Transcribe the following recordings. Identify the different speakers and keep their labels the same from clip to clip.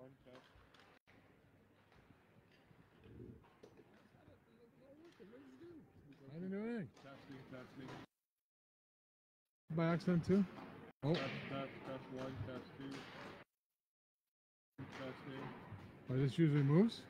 Speaker 1: I didn't do anything. By accident too? Oh.
Speaker 2: Test 1, test 2. Testing.
Speaker 1: Oh, this usually moves?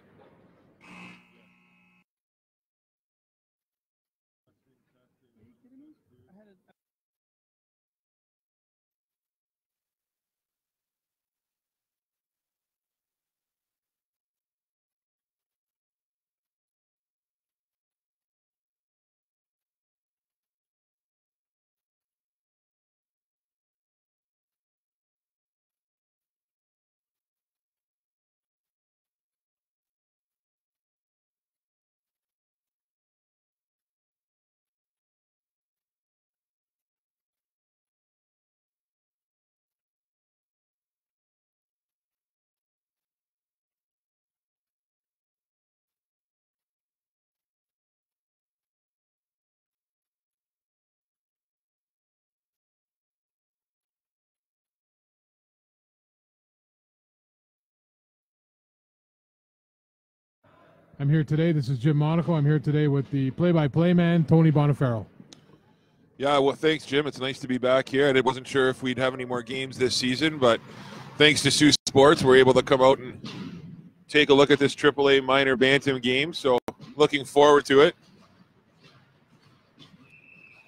Speaker 1: I'm here today. This is Jim Monaco. I'm here today with the play-by-play man, Tony Bonifero.
Speaker 3: Yeah, well, thanks, Jim. It's nice to be back here. I wasn't sure if we'd have any more games this season, but thanks to Sioux Sports, we're able to come out and take a look at this AAA minor Bantam game, so looking forward to it.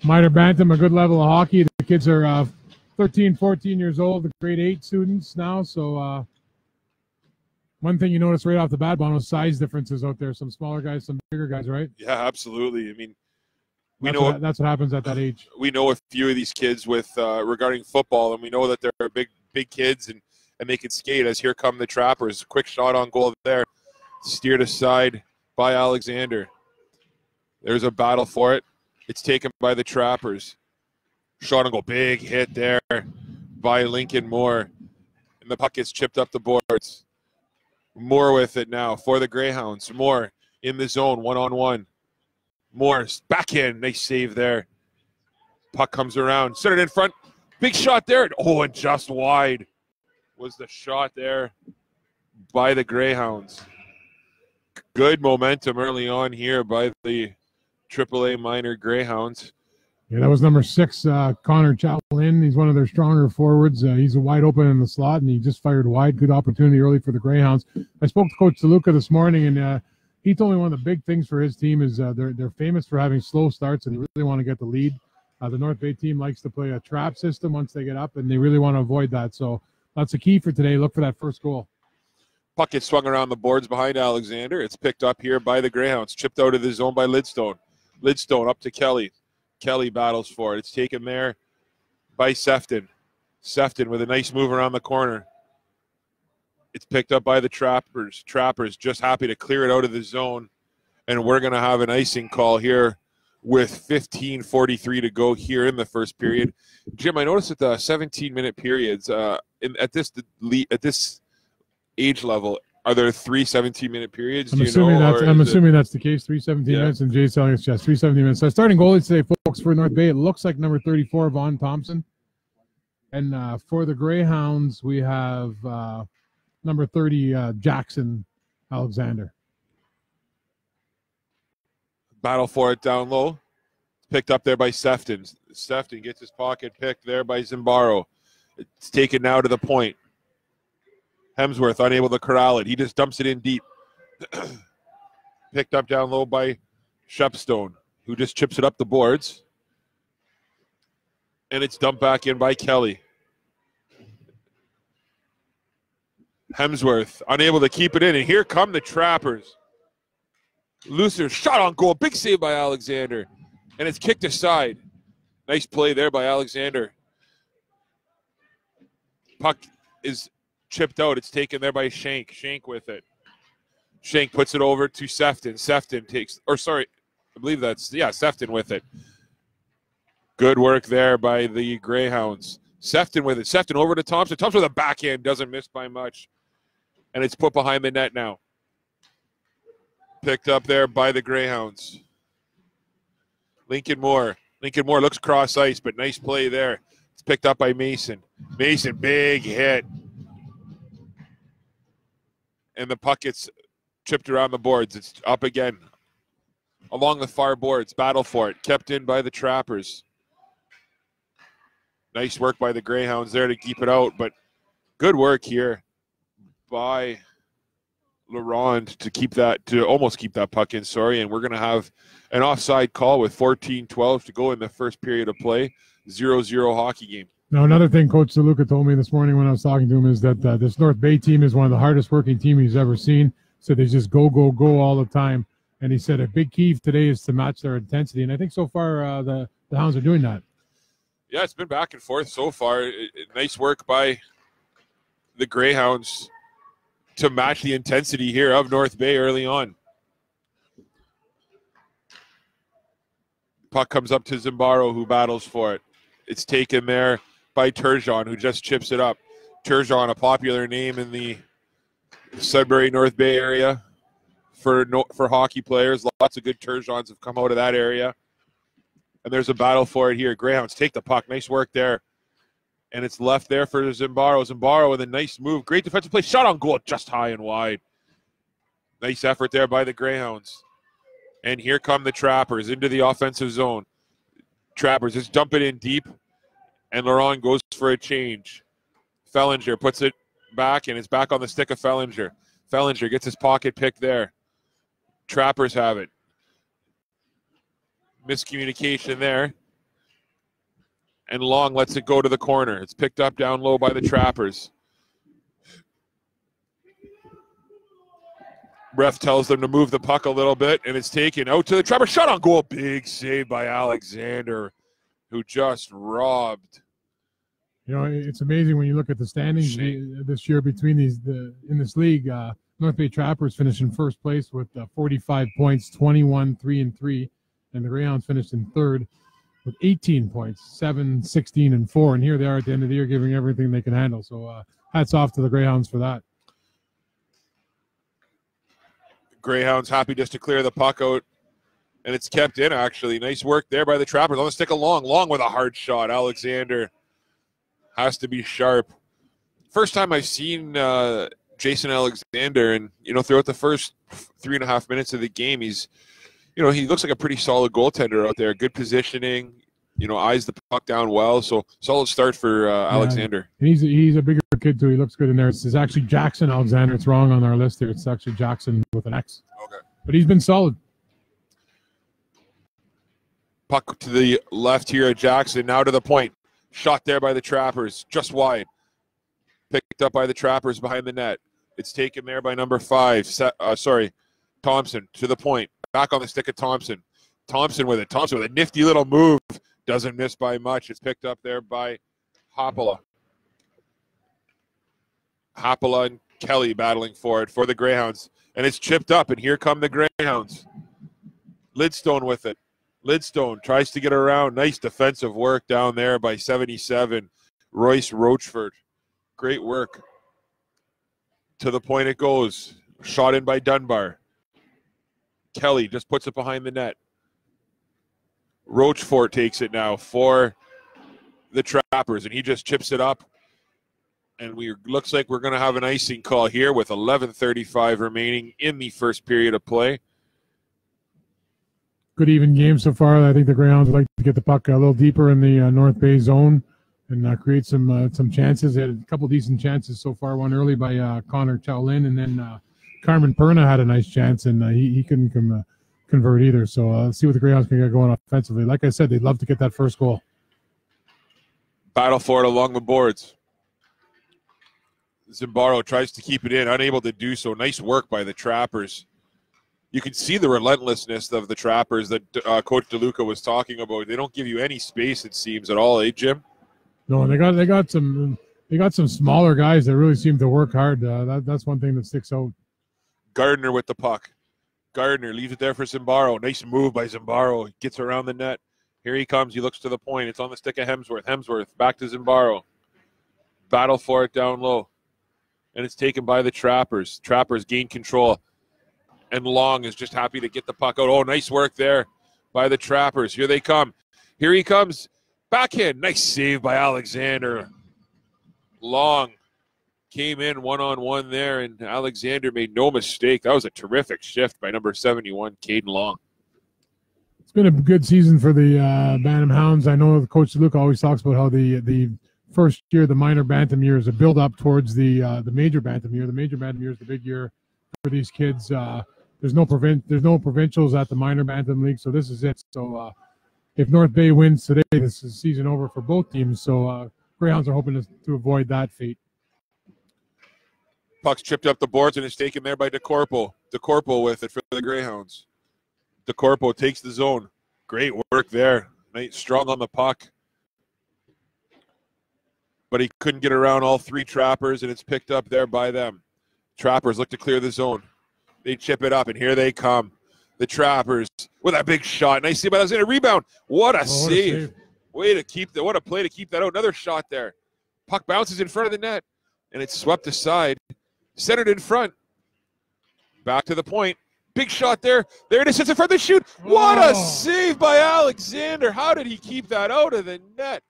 Speaker 1: Minor Bantam, a good level of hockey. The kids are 13, 14 years old, the grade 8 students now, so one thing you notice right off the bat, Bono, size differences out there. Some smaller guys, some bigger guys, right?
Speaker 3: Yeah, absolutely. I mean,
Speaker 1: that's what happens at that age.
Speaker 3: We know a few of these kids with regarding football, and we know that they're big kids and they can skate. As here come the Trappers. Quick shot on goal there, steered aside by Alexander. There's a battle for it. It's taken by the Trappers. Shot on goal, big hit there by Lincoln Moore, and the puck gets chipped up the boards. Moore with it now for the Greyhounds. Moore in the zone, one-on-one. Moore back in. Nice save there. Puck comes around. Set it in front. Big shot there. Oh, and just wide was the shot there by the Greyhounds. Good momentum early on here by the AAA minor Greyhounds.
Speaker 1: Yeah, that was number 6, Connor Chaplin. He's one of their stronger forwards. He's wide open in the slot, and he just fired wide. Good opportunity early for the Greyhounds. I spoke to Coach DeLuca this morning, and he told me one of the big things for his team is they're famous for having slow starts, and they really want to get the lead. The North Bay team likes to play a trap system once they get up, and they really want to avoid that. So that's the key for today. Look for that first goal.
Speaker 3: Puck gets swung around the boards behind Alexander. It's picked up here by the Greyhounds. Chipped out of the zone by Lidstone. Lidstone up to Kelly. Kelly battles for it. It's taken there by Sefton. Sefton with a nice move around the corner. It's picked up by the Trappers. Trappers just happy to clear it out of the zone. And we're going to have an icing call here with 15:43 to go here in the first period. Jim, I noticed that the 17-minute periods at this age level, are there 3 17-minute periods?
Speaker 1: I'm assuming that's the case. 3 17 minutes, and Jay's telling us, yes, 3 17 minutes. So starting goalies today, folks, for North Bay, it looks like number 34, Vaughn Thompson. And for the Greyhounds, we have number 30, Jackson Alexander.
Speaker 3: Battle for it down low. Picked up there by Sefton. Sefton gets his pocket picked there by Zimbaro. It's taken now to the point. Hemsworth unable to corral it. He just dumps it in deep. Picked up down low by Shepstone, who just chips it up the boards. And it's dumped back in by Kelly. Hemsworth unable to keep it in. And here come the Trappers. Looser shot on goal. Big save by Alexander. And it's kicked aside. Nice play there by Alexander. Puck is chipped out. It's taken there by Shank. Shank with it. Shank puts it over to Sefton. Sefton takes, I believe Sefton with it. Good work there by the Greyhounds. Sefton with it. Sefton over to Thompson. Thompson with a backhand. Doesn't miss by much. And it's put behind the net now. Picked up there by the Greyhounds. Lincoln Moore. Lincoln Moore looks cross ice, but nice play there. It's picked up by Mason. Mason, big hit. and the puck gets chipped around the boards. It's up again along the far boards. Battle for it. Kept in by the Trappers. Nice work by the Greyhounds there to keep it out, but good work here by Laurent to almost keep that puck in, and we're going to have an offside call with 14:12 to go in the first period of play. 0-0 hockey game.
Speaker 1: Now, another thing Coach DeLuca told me this morning when I was talking to him is that this North Bay team is one of the hardest working teams he's ever seen. So they just go all the time. And he said a big key today is to match their intensity. And I think so far the Hounds are doing that.
Speaker 3: Yeah, it's been back and forth so far. Nice work by the Greyhounds to match the intensity here of North Bay early on. Puck comes up to Zimbaro, who battles for it. It's taken there by Turgeon, who just chips it up. Turgeon, a popular name in the Sudbury, North Bay area for hockey players. Lots of good Turgeons have come out of that area. And there's a battle for it here. Greyhounds take the puck. Nice work there. And it's left there for Zimbaro. Zimbaro with a nice move. Great defensive play. Shot on goal just high and wide. Nice effort there by the Greyhounds. And here come the Trappers into the offensive zone. Trappers just dump it in deep. And Laurent goes for a change. Fellinger puts it back, and it's back on the stick of Fellinger. Fellinger gets his pocket pick there. Trappers have it. Miscommunication there. And Long lets it go to the corner. It's picked up down low by the Trappers. Ref tells them to move the puck a little bit, and it's taken out to the Trappers. Shot on goal. Big save by Alexander, who just robbed.
Speaker 1: You know, it's amazing when you look at the standings this year between in this league. North Bay Trappers finished in first place with 45 points, 21, 3-3. And the Greyhounds finished in third with 18 points, 7, 16, and 4. And here they are at the end of the year giving everything they can handle. So hats off to the Greyhounds for that.
Speaker 3: Greyhounds happy just to clear the puck out, and it's kept in, actually. Nice work there by the Trappers. On the stick of Long. Long with a hard shot. Alexander has to be sharp. First time I've seen Jason Alexander, and, throughout the first 3.5 minutes of the game, he looks like a pretty solid goaltender out there. Good positioning, eyes the puck down well. So solid start for Alexander.
Speaker 1: And he's a bigger kid too. He looks good in there. It's actually Jackson Alexander. It's wrong on our list here. It's actually Jackson with an X.
Speaker 3: Okay.
Speaker 1: But he's been solid.
Speaker 3: Puck to the left here at Jackson. Now to the point. Shot there by the Trappers. Just wide. Picked up by the Trappers behind the net. It's taken there by number 5. Thompson to the point. Back on the stick of Thompson. Thompson with a nifty little move. Doesn't miss by much. It's picked up there by Hoppala. Hoppala and Kelly battling for it for the Greyhounds. And it's chipped up, and here come the Greyhounds. Lidstone with it. Lidstone tries to get around. Nice defensive work down there by 77. Royce Rochford. Great work. To the point it goes. Shot in by Dunbar. Kelly just puts it behind the net. Rochford takes it now for the Trappers, and he just chips it up. And looks like we're going to have an icing call here with 11:35 remaining in the first period of play.
Speaker 1: Good even game so far. I think the Greyhounds would like to get the puck a little deeper in the North Bay zone and create some chances. They had a couple decent chances so far. One early by Connor Chowlin, and then Carmen Perna had a nice chance, and he couldn't convert either. So let's see what the Greyhounds can get going offensively. Like I said, they'd love to get that first goal.
Speaker 3: Battle for it along the boards. Zimbaro tries to keep it in, unable to do so. Nice work by the Trappers. You can see the relentlessness of the Trappers that Coach DeLuca was talking about. They don't give you any space, it seems, at all, Jim?
Speaker 1: No, they got some smaller guys that really seem to work hard. That's one thing that sticks out.
Speaker 3: Gardner with the puck. Gardner leaves it there for Zimbaro. Nice move by Zimbaro. He gets around the net. Here he comes. He looks to the point. It's on the stick of Hemsworth. Hemsworth back to Zimbaro. Battle for it down low. And it's taken by the Trappers. Trappers gain control. And Long is just happy to get the puck out. Oh, nice work there by the Trappers. Here they come. Here he comes. Backhand. Nice save by Alexander. Long came in one-on-one there, and Alexander made no mistake. That was a terrific shift by number 71, Caden Long.
Speaker 1: It's been a good season for the Bantam Hounds. I know Coach Luke always talks about how the first year, the minor Bantam year, is a build-up towards the major Bantam year. The major Bantam year is the big year for these kids. There's no provincials at the minor Bantam League, so this is it. So if North Bay wins today, this is season over for both teams. So Greyhounds are hoping to avoid that fate.
Speaker 3: Puck's chipped up the boards and is taken there by DeCorpo. DeCorpo with it for the Greyhounds. DeCorpo takes the zone. Great work there. Nice, strong on the puck. But he couldn't get around all three trappers, and it's picked up there by them. Trappers look to clear the zone. They chip it up, and here they come. The Trappers with a big shot. Nice see, but I was in a rebound. What a save. Way to keep that. What a play to keep that out. Another shot there. Puck bounces in front of the net, and it's swept aside. Centered in front. Back to the point. Big shot there. There it is. It's in front of the shoot. What a save by Alexander. How did he keep that out of the net?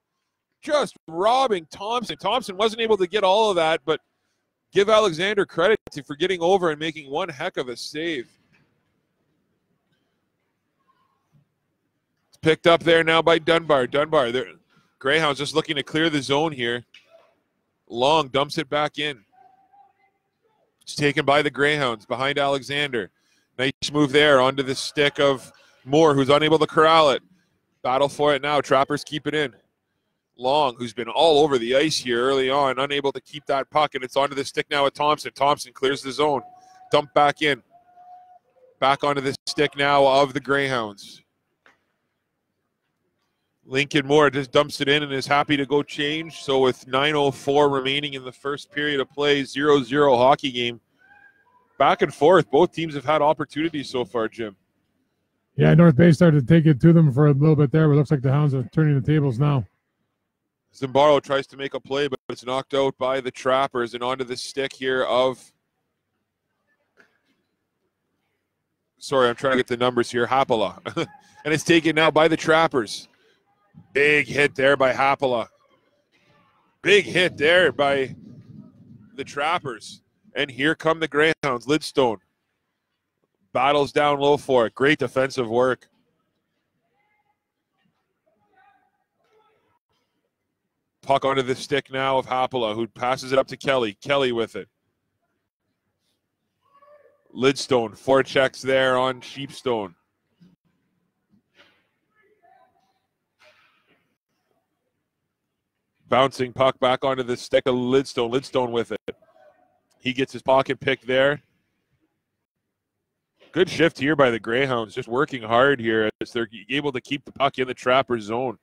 Speaker 3: Just robbing Thompson. Thompson wasn't able to get all of that, but give Alexander credit for getting over and making one heck of a save. It's picked up there now by Dunbar. Dunbar, Greyhounds just looking to clear the zone here. Long dumps it back in. It's taken by the Greyhounds behind Alexander. Nice move there onto the stick of Moore, who's unable to corral it. Battle for it now. Trappers keep it in. Long, who's been all over the ice here early on, unable to keep that puck, and it's onto the stick now with Thompson. Thompson clears the zone. Dump back in. Back onto the stick now of the Greyhounds. Lincoln Moore just dumps it in and is happy to go change. So with 9:04 remaining in the first period of play, 0-0 hockey game. Back and forth. Both teams have had opportunities so far, Jim.
Speaker 1: Yeah, North Bay started to take it to them for a little bit there, but it looks like the Hounds are turning the tables now.
Speaker 3: Zimbardo tries to make a play, but it's knocked out by the Trappers and onto the stick here of... Sorry, I'm trying to get the numbers here. Haapala. And it's taken now by the Trappers. Big hit there by Haapala. Big hit there by the Trappers. And here come the Greyhounds. Lidstone battles down low for it. Great defensive work. Puck onto the stick now of Haapala, who passes it up to Kelly. Kelly with it. Lidstone, forechecks there on Sheepstone. Bouncing puck back onto the stick of Lidstone. Lidstone with it. He gets his pocket pick there. Good shift here by the Greyhounds, just working hard here as they're able to keep the puck in the Trapper zone.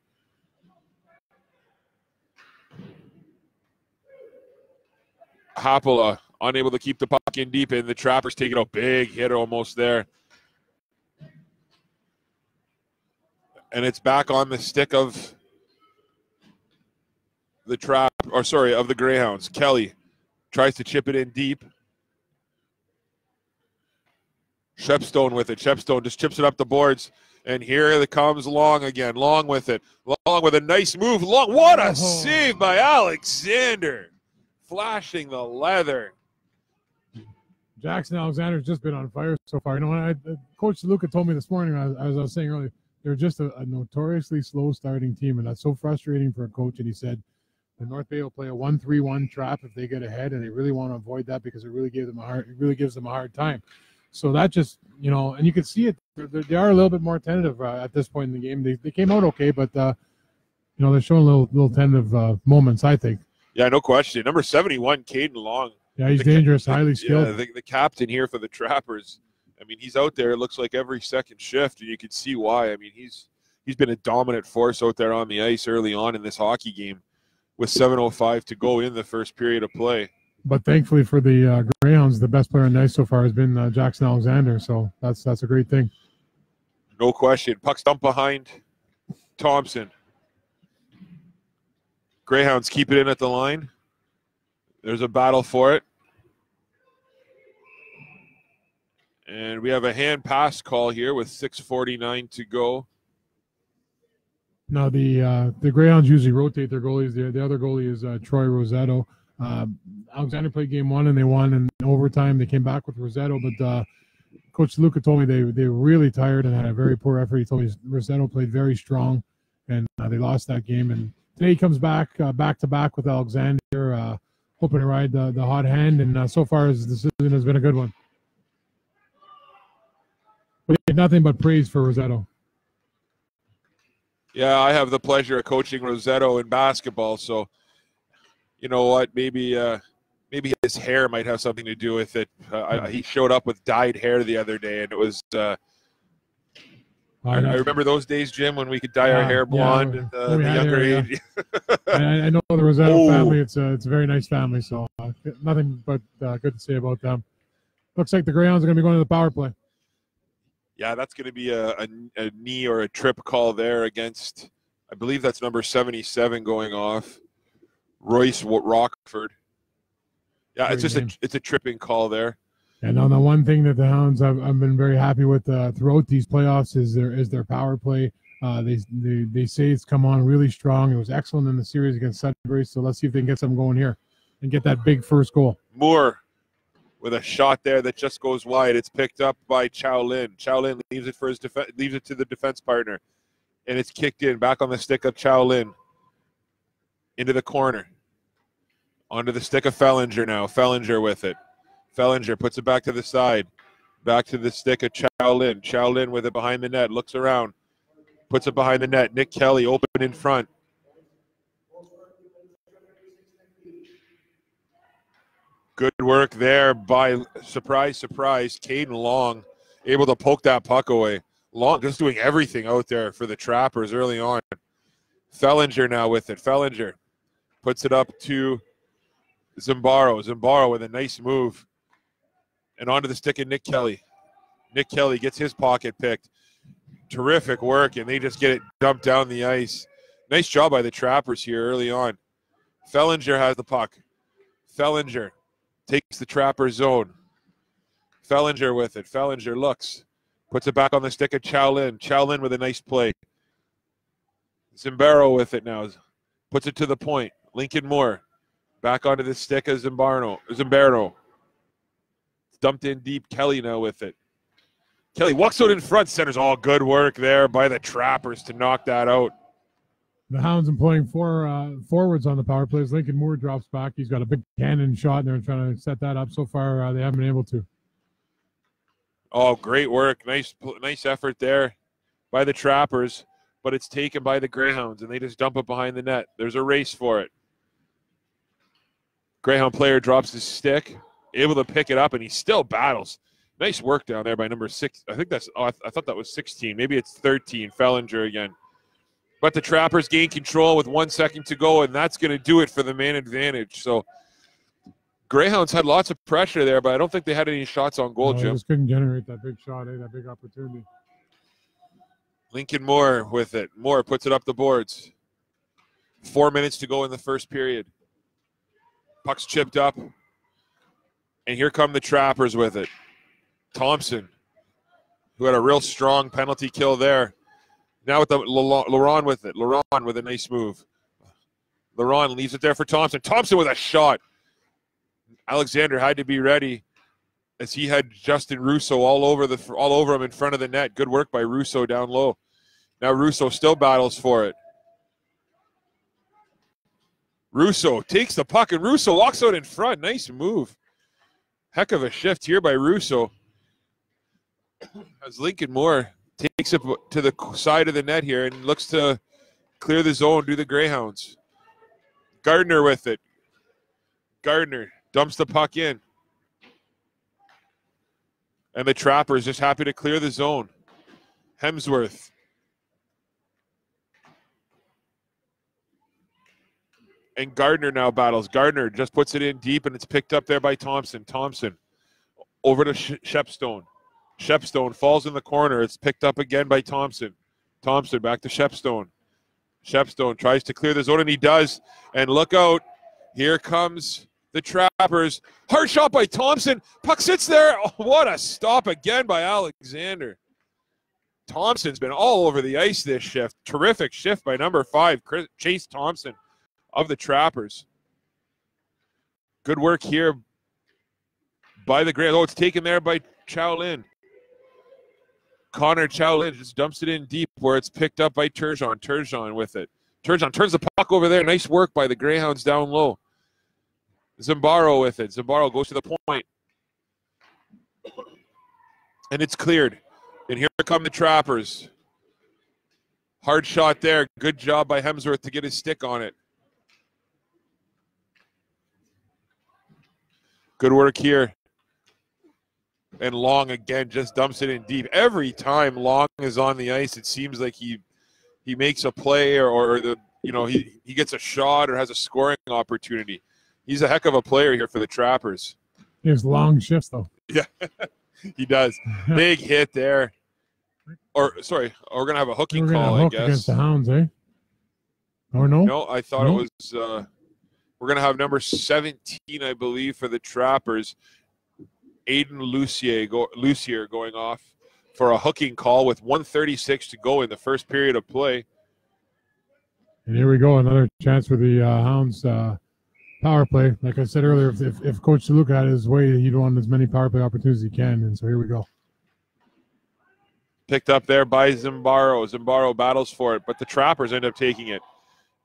Speaker 3: Haapala unable to keep the puck in deep, and the Trappers taking a big hit almost there. And it's back on the stick of the of the Greyhounds. Kelly tries to chip it in deep. Shepstone with it. Shepstone just chips it up the boards. And here it comes Long again. Long with it. Long with a nice move. Long. What a save by Alexander. Flashing the leather.
Speaker 1: Jackson Alexander's just been on fire so far. You know, Coach Luca told me this morning, as I was saying earlier, they're just a notoriously slow starting team, and that's so frustrating for a coach. And he said the North Bay will play a 1-3-1 trap if they get ahead, and they really want to avoid that because it really gives them a hard time. So that just, you know, and you can see it. They are a little bit more tentative at this point in the game. They came out okay, but you know, they're showing little tentative moments, I think.
Speaker 3: Yeah, no question. Number 71, Caden Long.
Speaker 1: Yeah, he's dangerous, highly skilled.
Speaker 3: Yeah, the captain here for the Trappers. I mean, he's out there, it looks like every second shift, and you can see why. I mean, he's been a dominant force out there on the ice early on in this hockey game with 7:05 to go in the first period of play.
Speaker 1: But thankfully for the Greyhounds, the best player on the ice so far has been Jackson Alexander, so that's a great thing.
Speaker 3: No question. Puck stump behind Thompson. Greyhounds keep it in at the line. There's a battle for it. And we have a hand pass call here with 6:49 to go.
Speaker 1: Now the Greyhounds usually rotate their goalies. The other goalie is Troy Rosetto. Alexander played game one and they won in overtime. They came back with Rossetto, but Coach Luca told me they were really tired and had a very poor effort. He told me Rossetto played very strong, and they lost that game. And today he comes back to back with Alexander, hoping to ride the hot hand. And so far, his decision has been a good one. But nothing but praise for Rossetto.
Speaker 3: Yeah, I have the pleasure of coaching Rossetto in basketball, so you know what? Maybe his hair might have something to do with it. He showed up with dyed hair the other day, and it was. I remember those days, Jim, when we could dye our hair blonde at the younger age.
Speaker 1: I know the Rossetto family. It's a very nice family, so nothing but good to say about them. Looks like the Greyhounds are going to be going to the power play.
Speaker 3: Yeah, that's going to be a knee or a trip call there against, I believe that's number 77 going off, Royce Rockford. Yeah, it's just it's a tripping call there.
Speaker 1: And on the one thing that the Hounds I've been very happy with throughout these playoffs is their power play. They say it's come on really strong. It was excellent in the series against Sudbury. So let's see if they can get something going here and get that big first goal.
Speaker 3: Moore with a shot there that just goes wide. It's picked up by Chow Lin. Chow Lin leaves it for leaves it to the defense partner, and it's kicked in back on the stick of Chow Lin into the corner. Onto the stick of Fellinger now. Fellinger with it. Fellinger puts it back to the side. Back to the stick of Chow Lin. Chow Lin with it behind the net. Looks around. Puts it behind the net. Nick Kelly open in front. Good work there by, surprise, Caden Long, able to poke that puck away. Long just doing everything out there for the Trappers early on. Fellinger now with it. Fellinger puts it up to Zambaro. Zambaro with a nice move. And onto the stick of Nick Kelly. Nick Kelly gets his pocket picked. Terrific work, and they just get it dumped down the ice. Nice job by the Trappers here early on. Fellinger has the puck. Fellinger takes the Trapper zone. Fellinger with it. Fellinger looks. Puts it back on the stick of Chow Lin. Chow Lin with a nice play. Zambaro with it now. Puts it to the point. Lincoln Moore. Back onto the stick of Zambaro. Dumped in deep. Kelly now with it. Kelly walks out in front. Centers all good work there by the Trappers to knock that out.
Speaker 1: The Hounds employing four forwards on the power plays. Lincoln Moore drops back. He's got a big cannon shot, and they're trying to set that up. So far, they haven't been able to.
Speaker 3: Oh, great work. Nice effort there by the Trappers, but it's taken by the Greyhounds, and they just dump it behind the net. There's a race for it. Greyhound player drops his stick, able to pick it up, and he still battles. Nice work down there by number 6. I think that's, I thought that was 16. Maybe it's 13. Fellinger again. But the Trappers gain control with 1 second to go, and that's going to do it for the man advantage. So Greyhounds had lots of pressure there, but I don't think they had any shots on goal, Jim.
Speaker 1: They just couldn't generate that big shot, that big opportunity.
Speaker 3: Lincoln Moore with it. Moore puts it up the boards. 4 minutes to go in the first period. Puck's chipped up. And here come the Trappers with it. Thompson, who had a real strong penalty kill there. Now with the Laurent with it. Laurent with a nice move. Laurent leaves it there for Thompson. Thompson with a shot. Alexander had to be ready as he had Justin Russo all over him in front of the net. Good work by Russo down low. Now Russo still battles for it. Russo takes the puck, and Russo walks out in front. Nice move. Heck of a shift here by Russo. As Lincoln Moore takes it to the side of the net here and looks to clear the zone, do the Greyhounds. Gardner with it. Gardner dumps the puck in. And the Trappers just happy to clear the zone. Hemsworth. And Gardner now battles. Gardner just puts it in deep, and it's picked up there by Thompson. Thompson over to Shepstone. Shepstone falls in the corner. It's picked up again by Thompson. Thompson back to Shepstone. Shepstone tries to clear the zone, and he does. And look out. Here comes the Trappers. Hard shot by Thompson. Puck sits there. Oh, what a stop again by Alexander. Thompson's been all over the ice this shift. Terrific shift by number 5, Chase Thompson of the Trappers. Good work here by the Greyhounds. Oh, it's taken there by Chow Lin. Connor Chow Lin just dumps it in deep where it's picked up by Turgeon. Turgeon with it. Turgeon turns the puck over there. Nice work by the Greyhounds down low. Zambaro with it. Zambaro goes to the point. And it's cleared. And here come the Trappers. Hard shot there. Good job by Hemsworth to get his stick on it. Good work here. And Long again just dumps it in deep. Every time Long is on the ice, it seems like he makes a play or he gets a shot or has a scoring opportunity. He's a heck of a player here for the Trappers.
Speaker 1: He has long shifts though.
Speaker 3: Yeah, he does. Big hit there. Or sorry, we're gonna have a hooking call, I guess.
Speaker 1: Against the Hounds, eh? Or no?
Speaker 3: No, I thought it was. We're gonna have number 17, I believe, for the Trappers. Aiden Lucier going off for a hooking call with 1:36 to go in the first period of play.
Speaker 1: And here we go, another chance for the Hounds power play. Like I said earlier, if Coach DeLuca had his way, he'd want as many power play opportunities as he can. And so here we go.
Speaker 3: Picked up there by Zambaro. Zambaro battles for it, but the Trappers end up taking it.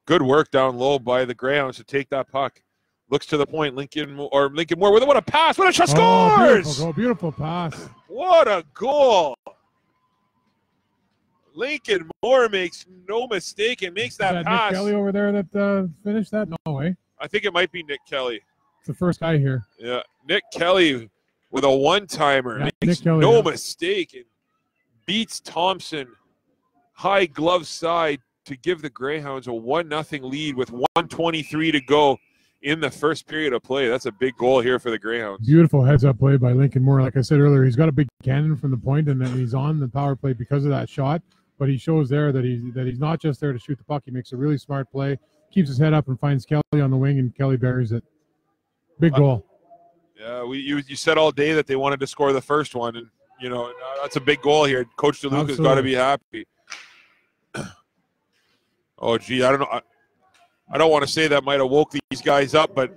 Speaker 3: Good work down low by the Greyhounds to take that puck. Looks to the point. Lincoln Moore with what a pass. What a shot. Scores!
Speaker 1: Beautiful pass.
Speaker 3: What a goal. Lincoln Moore makes no mistake and makes that pass.
Speaker 1: Nick Kelly over there that finished that? No way.
Speaker 3: I think it might be Nick Kelly.
Speaker 1: It's the first guy here.
Speaker 3: Yeah, Nick Kelly with a one-timer.
Speaker 1: Yeah,
Speaker 3: makes no mistake and beats Thompson. High glove side to give the Greyhounds a 1-0 lead with 1:23 to go in the first period of play. That's a big goal here for the Greyhounds.
Speaker 1: Beautiful heads-up play by Lincoln Moore. Like I said earlier, he's got a big cannon from the point, and then he's on the power play because of that shot. But he shows there that he's not just there to shoot the puck. He makes a really smart play, keeps his head up, and finds Kelly on the wing, and Kelly buries it. Big goal.
Speaker 3: Yeah, you said all day that they wanted to score the first one, and that's a big goal here. Coach DeLuca's got to be happy. Oh, gee, I don't know. I don't want to say that might have woke these guys up, but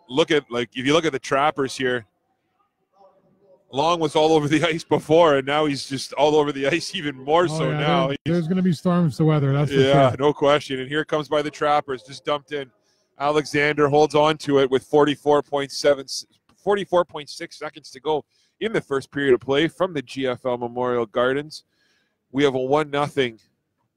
Speaker 3: if you look at the Trappers here, Long was all over the ice before, and now he's just all over the ice even more so now.
Speaker 1: There's going to be storms to weather, that's for
Speaker 3: sure.
Speaker 1: No
Speaker 3: question. And here comes by the Trappers, just dumped in. Alexander holds on to it with 44.6 seconds to go in the first period of play from the GFL Memorial Gardens. We have a 1-0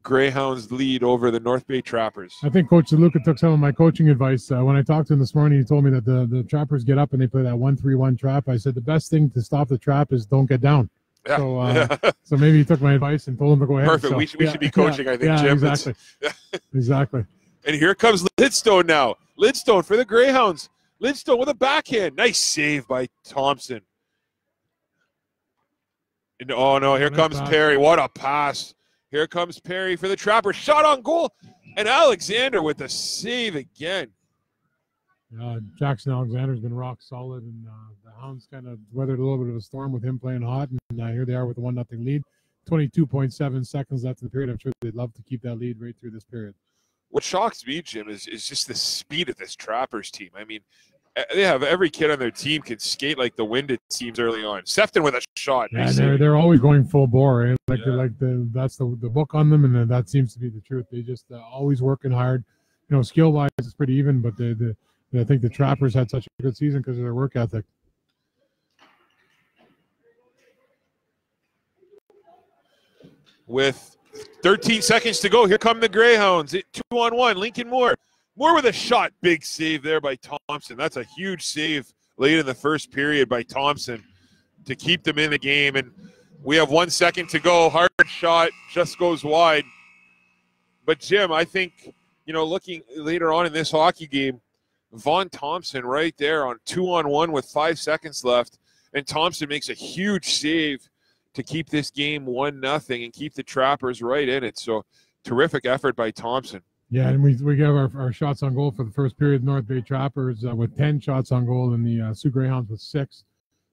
Speaker 3: Greyhounds lead over the North Bay Trappers.
Speaker 1: I think Coach DeLuca took some of my coaching advice. When I talked to him this morning, he told me that the Trappers get up and they play that 1-3-1 trap. I said the best thing to stop the trap is don't get down.
Speaker 3: Yeah.
Speaker 1: So, so maybe he took my advice and told him to go ahead.
Speaker 3: Perfect.
Speaker 1: So,
Speaker 3: we should be coaching, I think, Jim.
Speaker 1: Exactly. Exactly.
Speaker 3: And here comes Lidstone now. Lidstone for the Greyhounds. Lidstone with a backhand. Nice save by Thompson. And, oh, no, here comes Perry. What a pass. Here comes Perry for the Trappers. Shot on goal. And Alexander with the save again.
Speaker 1: Jackson Alexander's been rock solid, and the Hounds kind of weathered a little bit of a storm with him playing hot. And here they are with a 1-0 lead. 22.7 seconds left in the period. I'm sure they'd love to keep that lead right through this period.
Speaker 3: What shocks me, Jim, is just the speed of this Trappers team. I mean, they have every kid on their team can skate like the Winded teams early on. Sefton with a shot.
Speaker 1: Yeah, they're always going full bore. Eh? That's the book on them, and that seems to be the truth. They just always working hard. Skill-wise, it's pretty even, but I think the Trappers had such a good season because of their work ethic.
Speaker 3: With 13 seconds to go, here come the Greyhounds. 2-on-1, Lincoln Moore. Moore with a shot. Big save there by Thompson. That's a huge save late in the first period by Thompson to keep them in the game. And we have 1 second to go. Hard shot just goes wide. But, Jim, I think, looking later on in this hockey game, Vaughn Thompson right there on 2-on-1 with 5 seconds left. And Thompson makes a huge save to keep this game 1-0 and keep the Trappers right in it. So, terrific effort by Thompson.
Speaker 1: Yeah, and we have our shots on goal for the first period. North Bay Trappers with 10 shots on goal, and the Sioux Greyhounds with 6.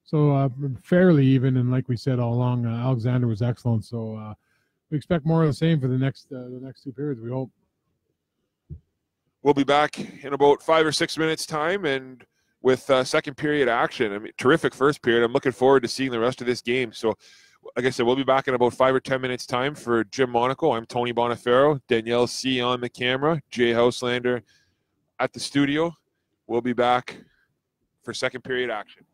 Speaker 1: So fairly even, and like we said all along, Alexander was excellent. So we expect more of the same for the next 2 periods, we hope.
Speaker 3: We'll be back in about 5 or 6 minutes' time, and with second period action. I mean, terrific first period. I'm looking forward to seeing the rest of this game. So, like I said, we'll be back in about 5 or 10 minutes time. For Jim Monaco, I'm Tony Bonifero, Danielle C. on the camera, Jay Houselander at the studio. We'll be back for second period action.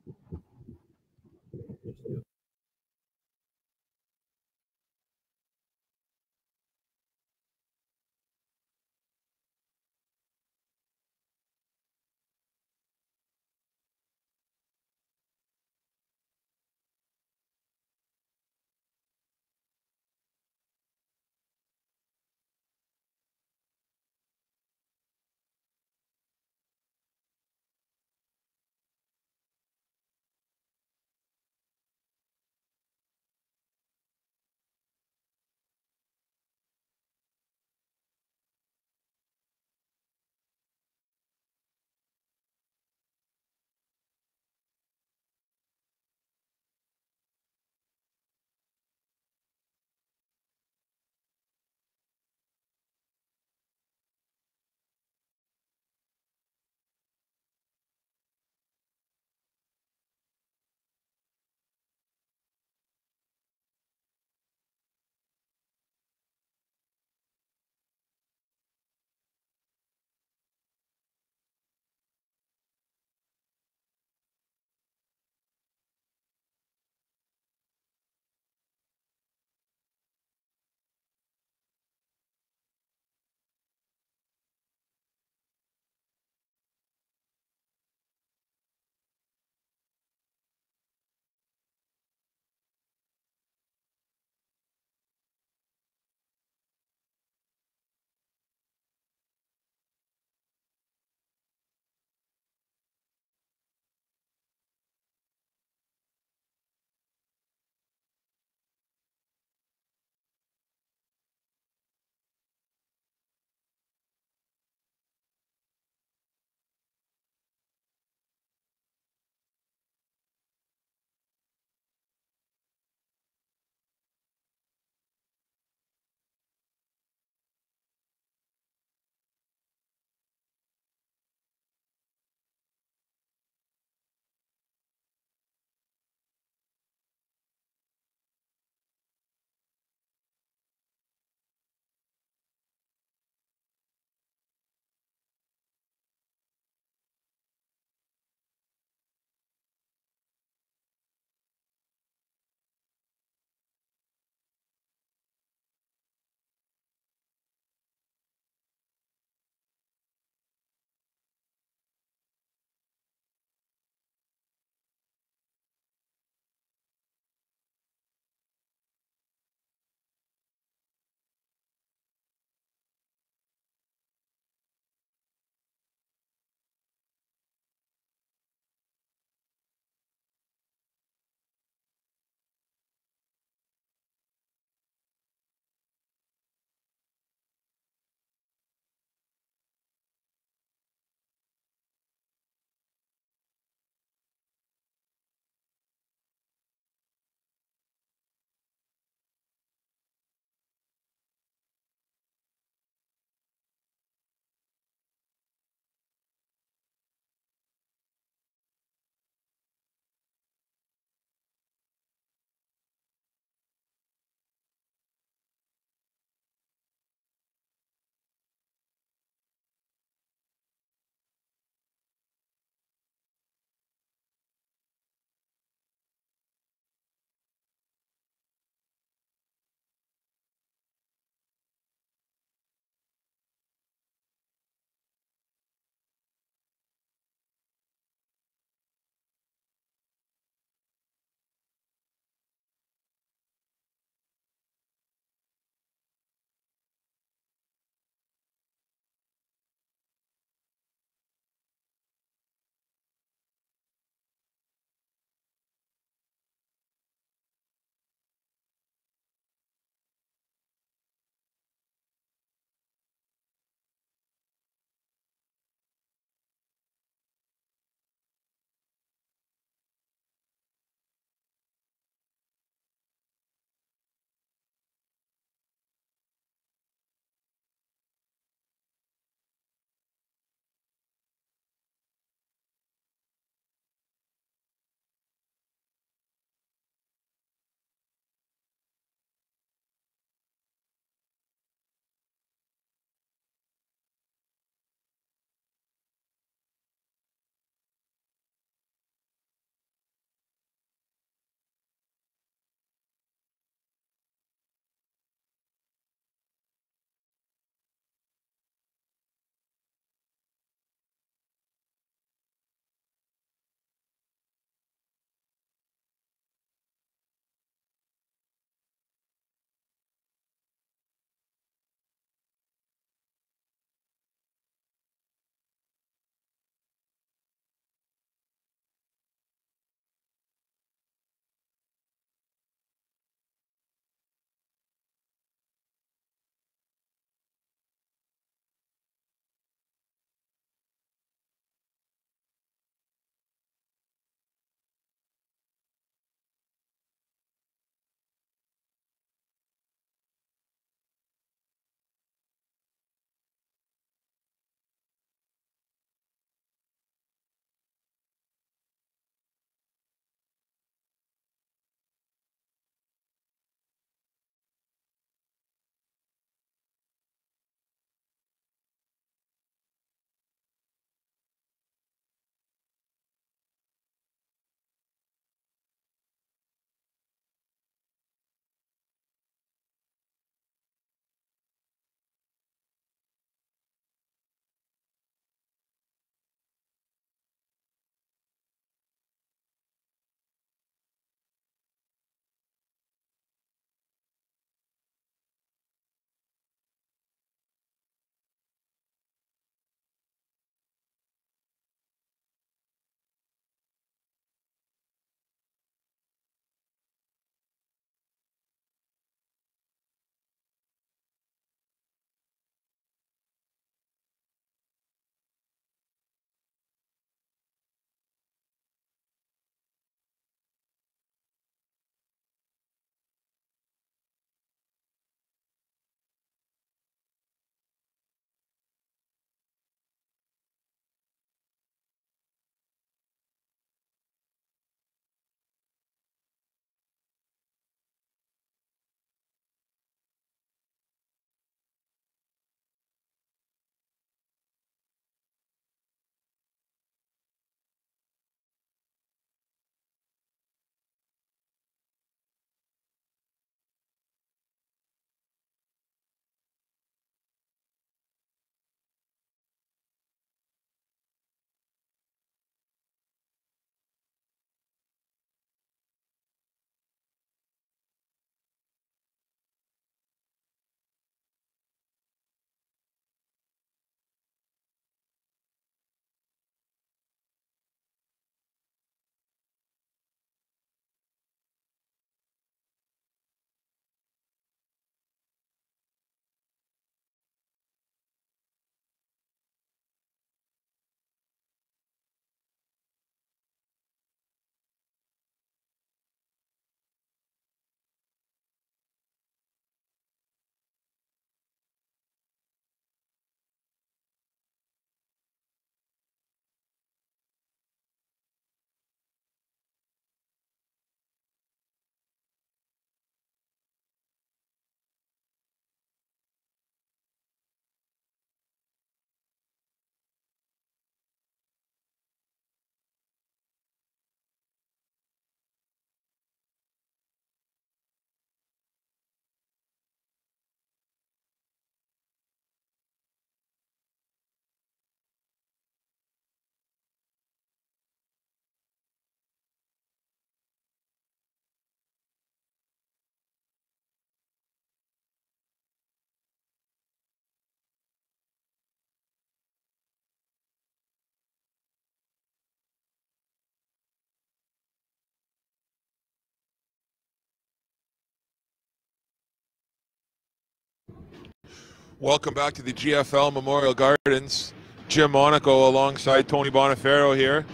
Speaker 3: Welcome back to the GFL Memorial Gardens. Jim Monaco alongside Tony Bonifero here.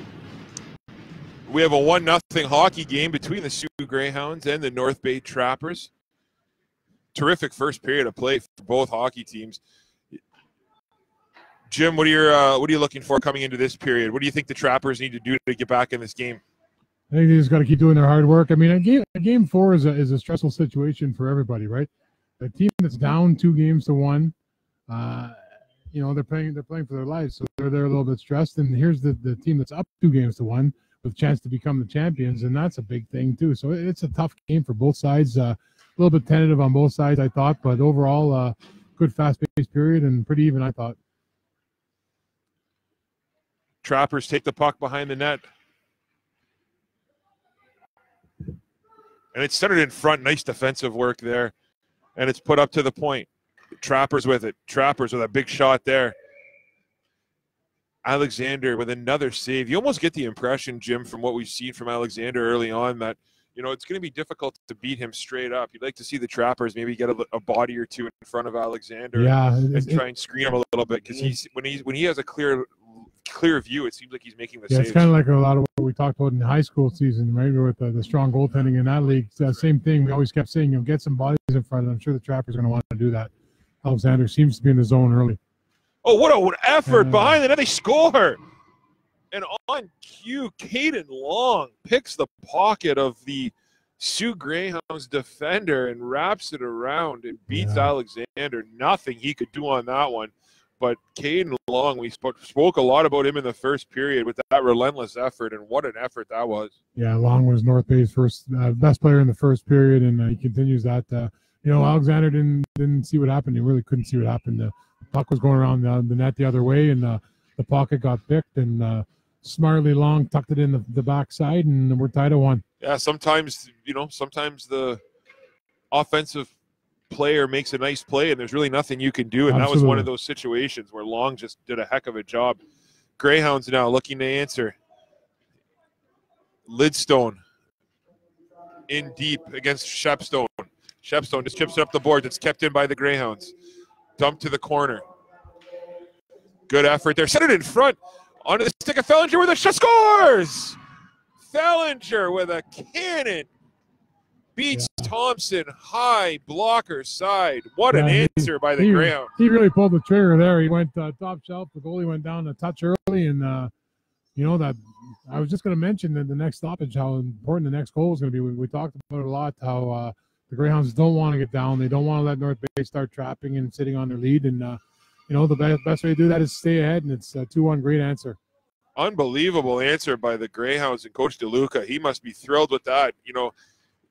Speaker 3: We have a 1-0 hockey game between the Sioux Greyhounds and the North Bay Trappers. Terrific first period of play for both hockey teams. Jim, what are you looking for coming into this period? What do you think the Trappers need to do to get back in this game?
Speaker 1: I think they just got to keep doing their hard work. I mean, a game 4 is a stressful situation for everybody, right? The team that's down 2-1, they're playing for their lives, so they're a little bit stressed. And here's the team that's up 2-1 with a chance to become the champions, and that's a big thing too. So it's a tough game for both sides. A little bit tentative on both sides, I thought, but overall, good fast-paced period and pretty even, I thought.
Speaker 3: Trappers take the puck behind the net. And it's centered in front. Nice defensive work there. And it's put up to the point. Trappers with it. Trappers with a big shot there. Alexander with another save. You almost get the impression, Jim, from what we've seen from Alexander early on that, it's going to be difficult to beat him straight up. You'd like to see the Trappers maybe get a body or two in front of Alexander and try and screen him a little bit, because when he has a clear view, it seems like he's making the saves.
Speaker 1: It's kind of like a lot of what we talked about in the high school season, right, with the strong goaltending in that league. Same thing. We always kept saying, get some bodies in front. I'm sure the Trappers are going to want to do that. Alexander seems to be in the zone early.
Speaker 3: Oh, what an effort behind the net. They score. And on cue, Caden Long picks the pocket of the Sioux Greyhounds defender and wraps it around and beats Alexander. Nothing he could do on that one. But Caden Long, we spoke a lot about him in the first period with that relentless effort, and what an effort that was. Yeah,
Speaker 1: Long was North Bay's first best player in the first period, and he continues that. Alexander didn't see what happened. He really couldn't see what happened. The puck was going around the net the other way, and the pocket got picked, and smartly Long tucked it in the backside, and we're tied at 1.
Speaker 3: Yeah, sometimes the offensive player makes a nice play and there's really nothing you can do, and Absolutely. That was one of those situations where Long just did a heck of a job. Greyhounds now looking to answer. Lidstone in deep against Shepstone. Shepstone just chips it up the board. It's kept in by the Greyhounds. Dumped to the corner. Good effort there. Set it in front. Onto the stick of Fellinger with a shot. Scores! Fellinger with a cannon. Beats Thompson, high blocker side. What an answer by the Greyhound.
Speaker 1: He really pulled the trigger there. He went top shelf. The goalie went down a touch early, and that I was just going to mention that the next stoppage, how important the next goal is going to be. We talked about it a lot, how the Greyhounds don't want to get down. They don't want to let North Bay start trapping and sitting on their lead. And the best way to do that is stay ahead, and it's a 2-1. Great answer.
Speaker 3: Unbelievable answer by the Greyhounds and Coach DeLuca. He must be thrilled with that.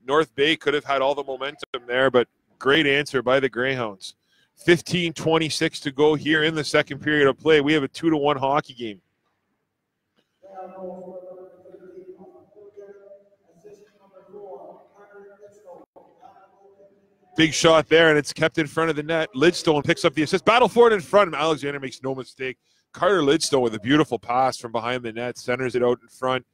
Speaker 3: North Bay could have had all the momentum there, but great answer by the Greyhounds. 15:26 to go here in the second period of play. We have a 2-1 hockey game. Big shot there, and it's kept in front of the net. Lidstone picks up the assist. Battle for it in front, and Alexander makes no mistake. Carter Lidstone with a beautiful pass from behind the net, centers it out in front,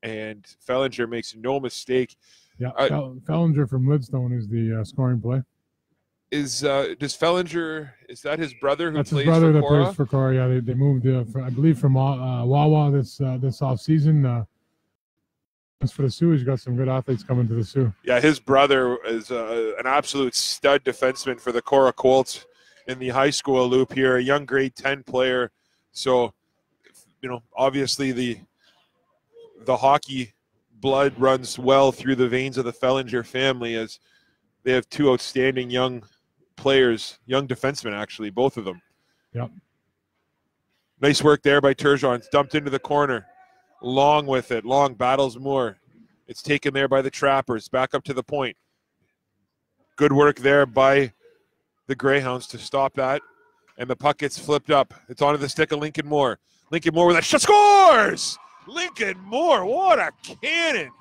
Speaker 3: and Fellinger makes no mistake.
Speaker 1: Yeah, Fellinger from Lidstone is the scoring play.
Speaker 3: Does Fellinger, is that his brother who
Speaker 1: That's
Speaker 3: plays
Speaker 1: his brother
Speaker 3: for Cora?
Speaker 1: That plays for Cora. Yeah, they moved, I believe, from Wawa this offseason. As for the Sioux, he's got some good athletes coming to the Sioux.
Speaker 3: Yeah, his brother is an absolute stud defenseman for the Cora Colts in the high school loop here, a young grade 10 player. So, obviously the hockey blood runs well through the veins of the Fellinger family, as they have 2 outstanding young players, young defensemen actually, both of them.
Speaker 1: Yep.
Speaker 3: Nice work there by Turgeon. It's dumped into the corner. Long with it. Long battles more. It's taken there by the Trappers. Back up to the point. Good work there by the Greyhounds to stop that. And the puck gets flipped up. It's onto the stick of Lincoln Moore. Lincoln Moore with a shot. Scores! Lincoln Moore, what a cannon.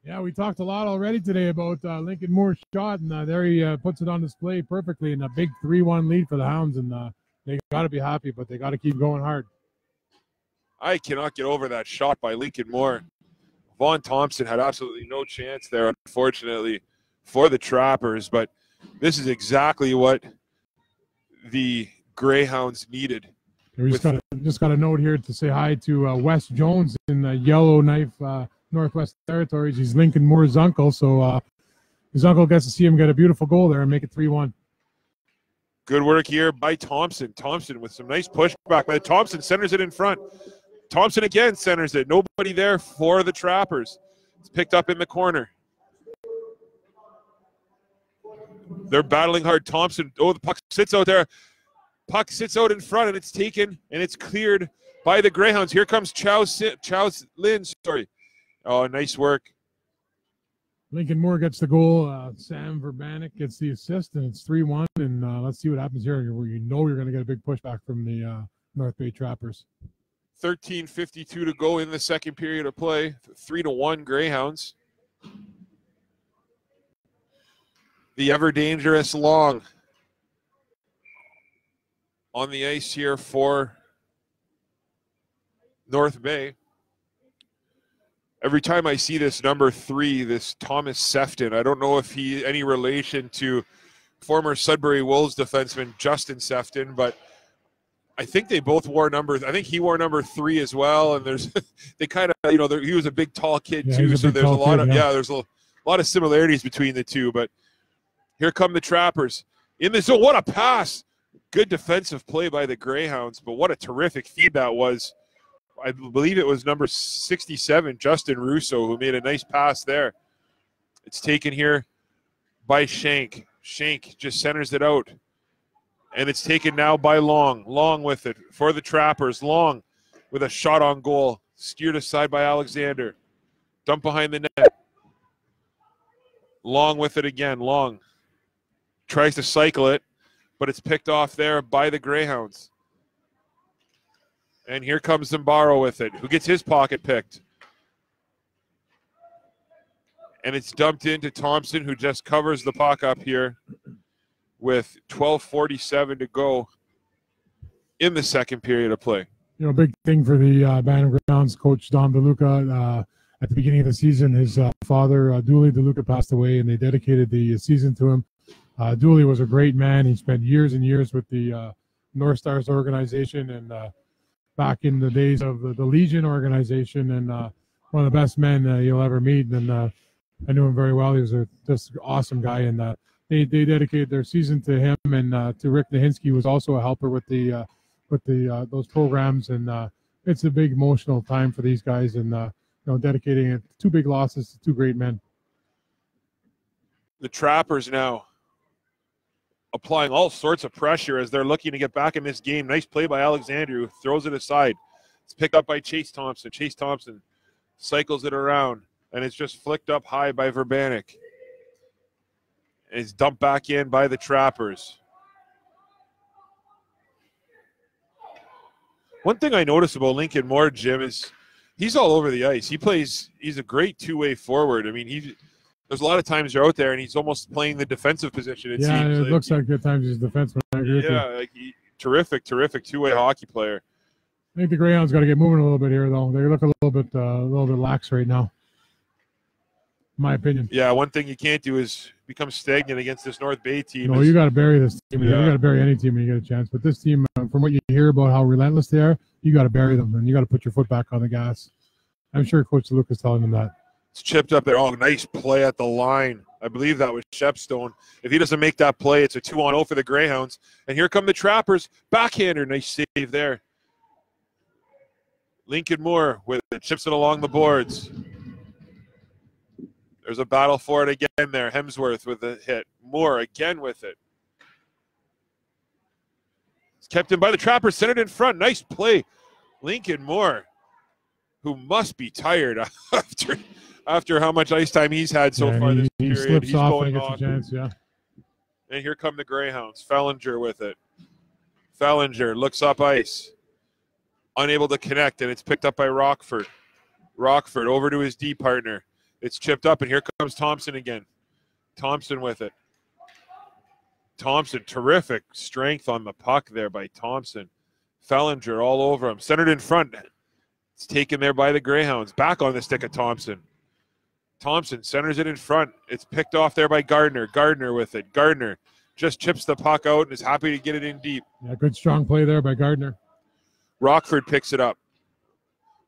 Speaker 1: Yeah, we talked a lot already today about Lincoln Moore's shot, and there he puts it on display perfectly in a big 3-1 lead for the Hounds, and they got to be happy, but they got to keep going hard.
Speaker 3: I cannot get over that shot by Lincoln Moore. Vaughn Thompson had absolutely no chance there, unfortunately, for the Trappers, but This is exactly what the Greyhounds needed.
Speaker 1: We just got a note here to say hi to Wes Jones in Yellowknife, Northwest Territories. He's Lincoln Moore's uncle, so his uncle gets to see him get a beautiful goal there and make it 3-1.
Speaker 3: Good work here by Thompson. Thompson with some nice pushback. But Thompson centers it in front. Thompson again centers it. Nobody there for the Trappers. It's picked up in the corner. They're battling hard. Thompson, oh, the puck sits out there. Puck sits out in front, and it's taken, and it's cleared by the Greyhounds. Here comes Chow Lin. Sorry. Oh, nice work.
Speaker 1: Lincoln Moore gets the goal. Sam Verbanek gets the assist, and it's 3-1. And let's see what happens here, where you know you're going to get a big pushback from the North Bay Trappers.
Speaker 3: 13:52 to go in the second period of play. 3-1 Greyhounds. The ever-dangerous Long on the ice here for North Bay. Every time I see this number 3, this Thomas Sefton, I don't know if he any relation to former Sudbury Wolves defenseman Justin Sefton, but I think they both wore numbers. I think he wore number 3 as well, and there's they kind of, he was a big tall kid too, so there's a lot of there's a lot of similarities between the two. But here come the Trappers in the zone. What a pass! Good defensive play by the Greyhounds, but what a terrific feed that was. I believe it was number 67, Justin Russo, who made a nice pass there. It's taken here by Shank. Shank just centers it out. And it's taken now by Long. Long with it for the Trappers. Long with a shot on goal. Steered aside by Alexander. Dump behind the net. Long with it again. Long tries to cycle it, but it's picked off there by the Greyhounds. And here comes Zambaro with it, who gets his pocket picked. And it's dumped into Thompson, who just covers the puck up here with 12:47 to go in the second period of play.
Speaker 1: Big thing for the Bantam Greyhounds coach, Don DeLuca. At the beginning of the season, his father, Dooley DeLuca, passed away, and they dedicated the season to him. Dooley was a great man. He spent years and years with the North Stars organization, and back in the days of the Legion organization, and one of the best men you'll ever meet. And I knew him very well. He was just an awesome guy, and they dedicated their season to him, and to Rick Nahinsky, who was also a helper with those programs. And it's a big emotional time for these guys, and dedicating it. 2 big losses to 2 great men.
Speaker 3: The Trappers now applying all sorts of pressure as they're looking to get back in this game. Nice play by Alexander, who throws it aside. It's picked up by Chase Thompson. Chase Thompson cycles it around, and it's just flicked up high by Verbanek. And it's dumped back in by the Trappers. One thing I noticed about Lincoln Moore, Jim, is he's all over the ice. He's a great two-way forward. I mean, there's a lot of times you're out there and he's almost playing the defensive position. It seems
Speaker 1: it looks like at times he's a defenseman.
Speaker 3: Terrific two-way hockey player.
Speaker 1: I think the Greyhounds got to get moving a little bit here, though. They look a little bit lax right now, in my opinion.
Speaker 3: Yeah, one thing you can't do is become stagnant against this North Bay team.
Speaker 1: No, you got to bury this team. Yeah. You got to bury any team when you get a chance. But this team, from what you hear about how relentless they are, you got to bury them, and you got to put your foot back on the gas. I'm sure Coach Luke is telling them that.
Speaker 3: It's chipped up there. Oh, nice play at the line. I believe that was Shepstone. If he doesn't make that play, it's a 2-on-0 for the Greyhounds. And here come the Trappers. Backhander. Nice save there. Lincoln Moore with it. Chips it along the boards. There's a battle for it again there. Hemsworth with the hit. Moore again with it. It's kept in by the Trappers. Centered in front. Nice play. Lincoln Moore, who must be tired after how much ice time he's had so far this period.
Speaker 1: Slips
Speaker 3: he's
Speaker 1: off
Speaker 3: going
Speaker 1: and gets
Speaker 3: on.
Speaker 1: a chance, yeah.
Speaker 3: And here come the Greyhounds. Fellinger with it. Fellinger looks up ice. Unable to connect, and it's picked up by Rockford. Rockford over to his D partner. It's chipped up, and here comes Thompson again. Thompson with it. Thompson, terrific strength on the puck there by Thompson. Fellinger all over him. Centered in front. It's taken there by the Greyhounds. Back on the stick of Thompson. Thompson centers it in front. It's picked off there by Gardner. Gardner with it. Gardner just chips the puck out and is happy to get it in deep.
Speaker 1: Yeah, good strong play there by Gardner.
Speaker 3: Rockford picks it up.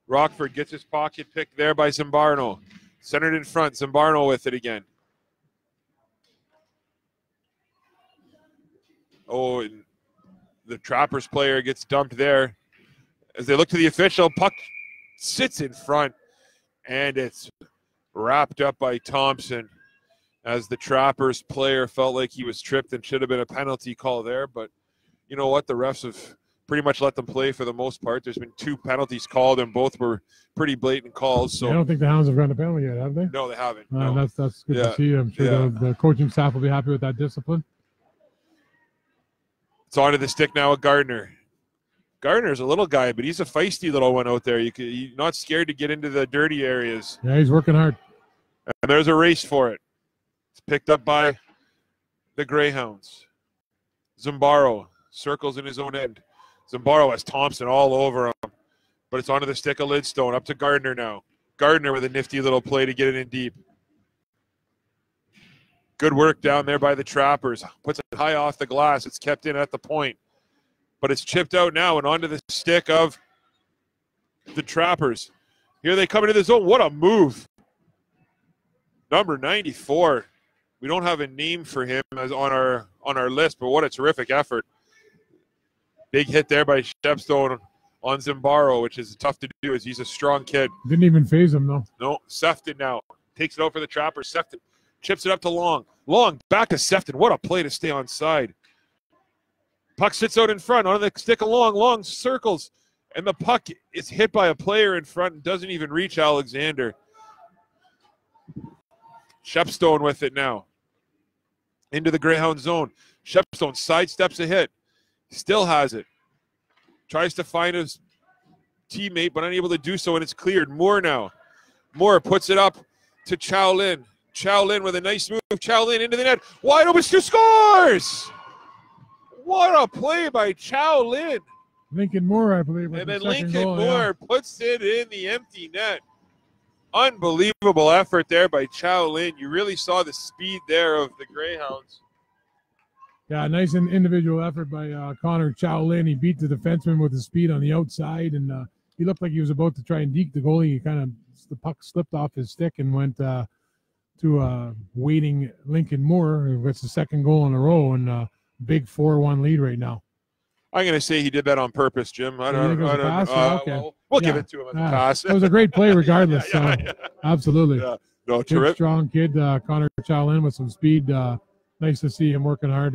Speaker 3: Rockford gets his pocket picked there by Zimbarno. Centered in front. Zimbarno with it again. Oh, and the Trappers player gets dumped there. As they look to the official, puck sits in front, and it's wrapped up by Thompson as the Trappers player felt like he was tripped and should have been a penalty call there. But you know what? The refs have pretty much let them play for the most part. There's been 2 penalties called, and both were pretty blatant calls. So
Speaker 1: I don't think the Hounds have gotten a penalty yet, have they?
Speaker 3: No, they haven't. No.
Speaker 1: That's good to see. I'm sure the coaching staff will be happy with that discipline.
Speaker 3: It's onto the stick now with Gardner. Gardner's a little guy, but he's a feisty little one out there. He's not scared to get into the dirty areas.
Speaker 1: Yeah, he's working hard.
Speaker 3: And there's a race for it. It's picked up by the Greyhounds. Zimbarno circles in his own end. Zimbarno has Thompson all over him. But it's onto the stick of Lidstone. Up to Gardner now. Gardner with a nifty little play to get it in deep. Good work down there by the Trappers. Puts it high off the glass. It's kept in at the point. But it's chipped out now and onto the stick of the Trappers. Here they come into the zone. What a move. Number 94. We don't have a name for him as on our list, but what a terrific effort. Big hit there by Shepstone on Zimbarno, which is tough to do as he's a strong kid.
Speaker 1: Didn't even phase him, though.
Speaker 3: No, Sefton now takes it out for the Trappers. Sefton chips it up to Long. Long back to Sefton. What a play to stay on side. Puck sits out in front on the stick of Long. Long circles, and the puck is hit by a player in front and doesn't even reach Alexander. Shepstone with it now. Into the Greyhound zone. Shepstone sidesteps a hit. Still has it. Tries to find his teammate, but unable to do so, and it's cleared. Moore now. Moore puts it up to Chow Lin. Chow Lin with a nice move. Chow Lin into the net. Wide open, scores! What a play by Chow Lin.
Speaker 1: Lincoln Moore, I believe.
Speaker 3: And then Lincoln Moore puts it in the empty net. Unbelievable effort there by Chow Lin. You really saw the speed there of the Greyhounds.
Speaker 1: Yeah, nice individual effort by Connor Chow Lin. He beat the defenseman with his speed on the outside, and he looked like he was about to try and deke the goalie. The puck slipped off his stick and went to waiting Lincoln Moore, who gets the second goal in a row, and big 4-1 lead right now.
Speaker 3: I'm going to say he did that on purpose, Jim. I don't know.
Speaker 1: Okay.
Speaker 3: We'll give it to him as a pass.
Speaker 1: It was a great play regardless.
Speaker 3: Yeah.
Speaker 1: Absolutely.
Speaker 3: Yeah. No,
Speaker 1: big,
Speaker 3: terrific.
Speaker 1: strong kid, Connor Chow Lin with some speed. Nice to see him working hard.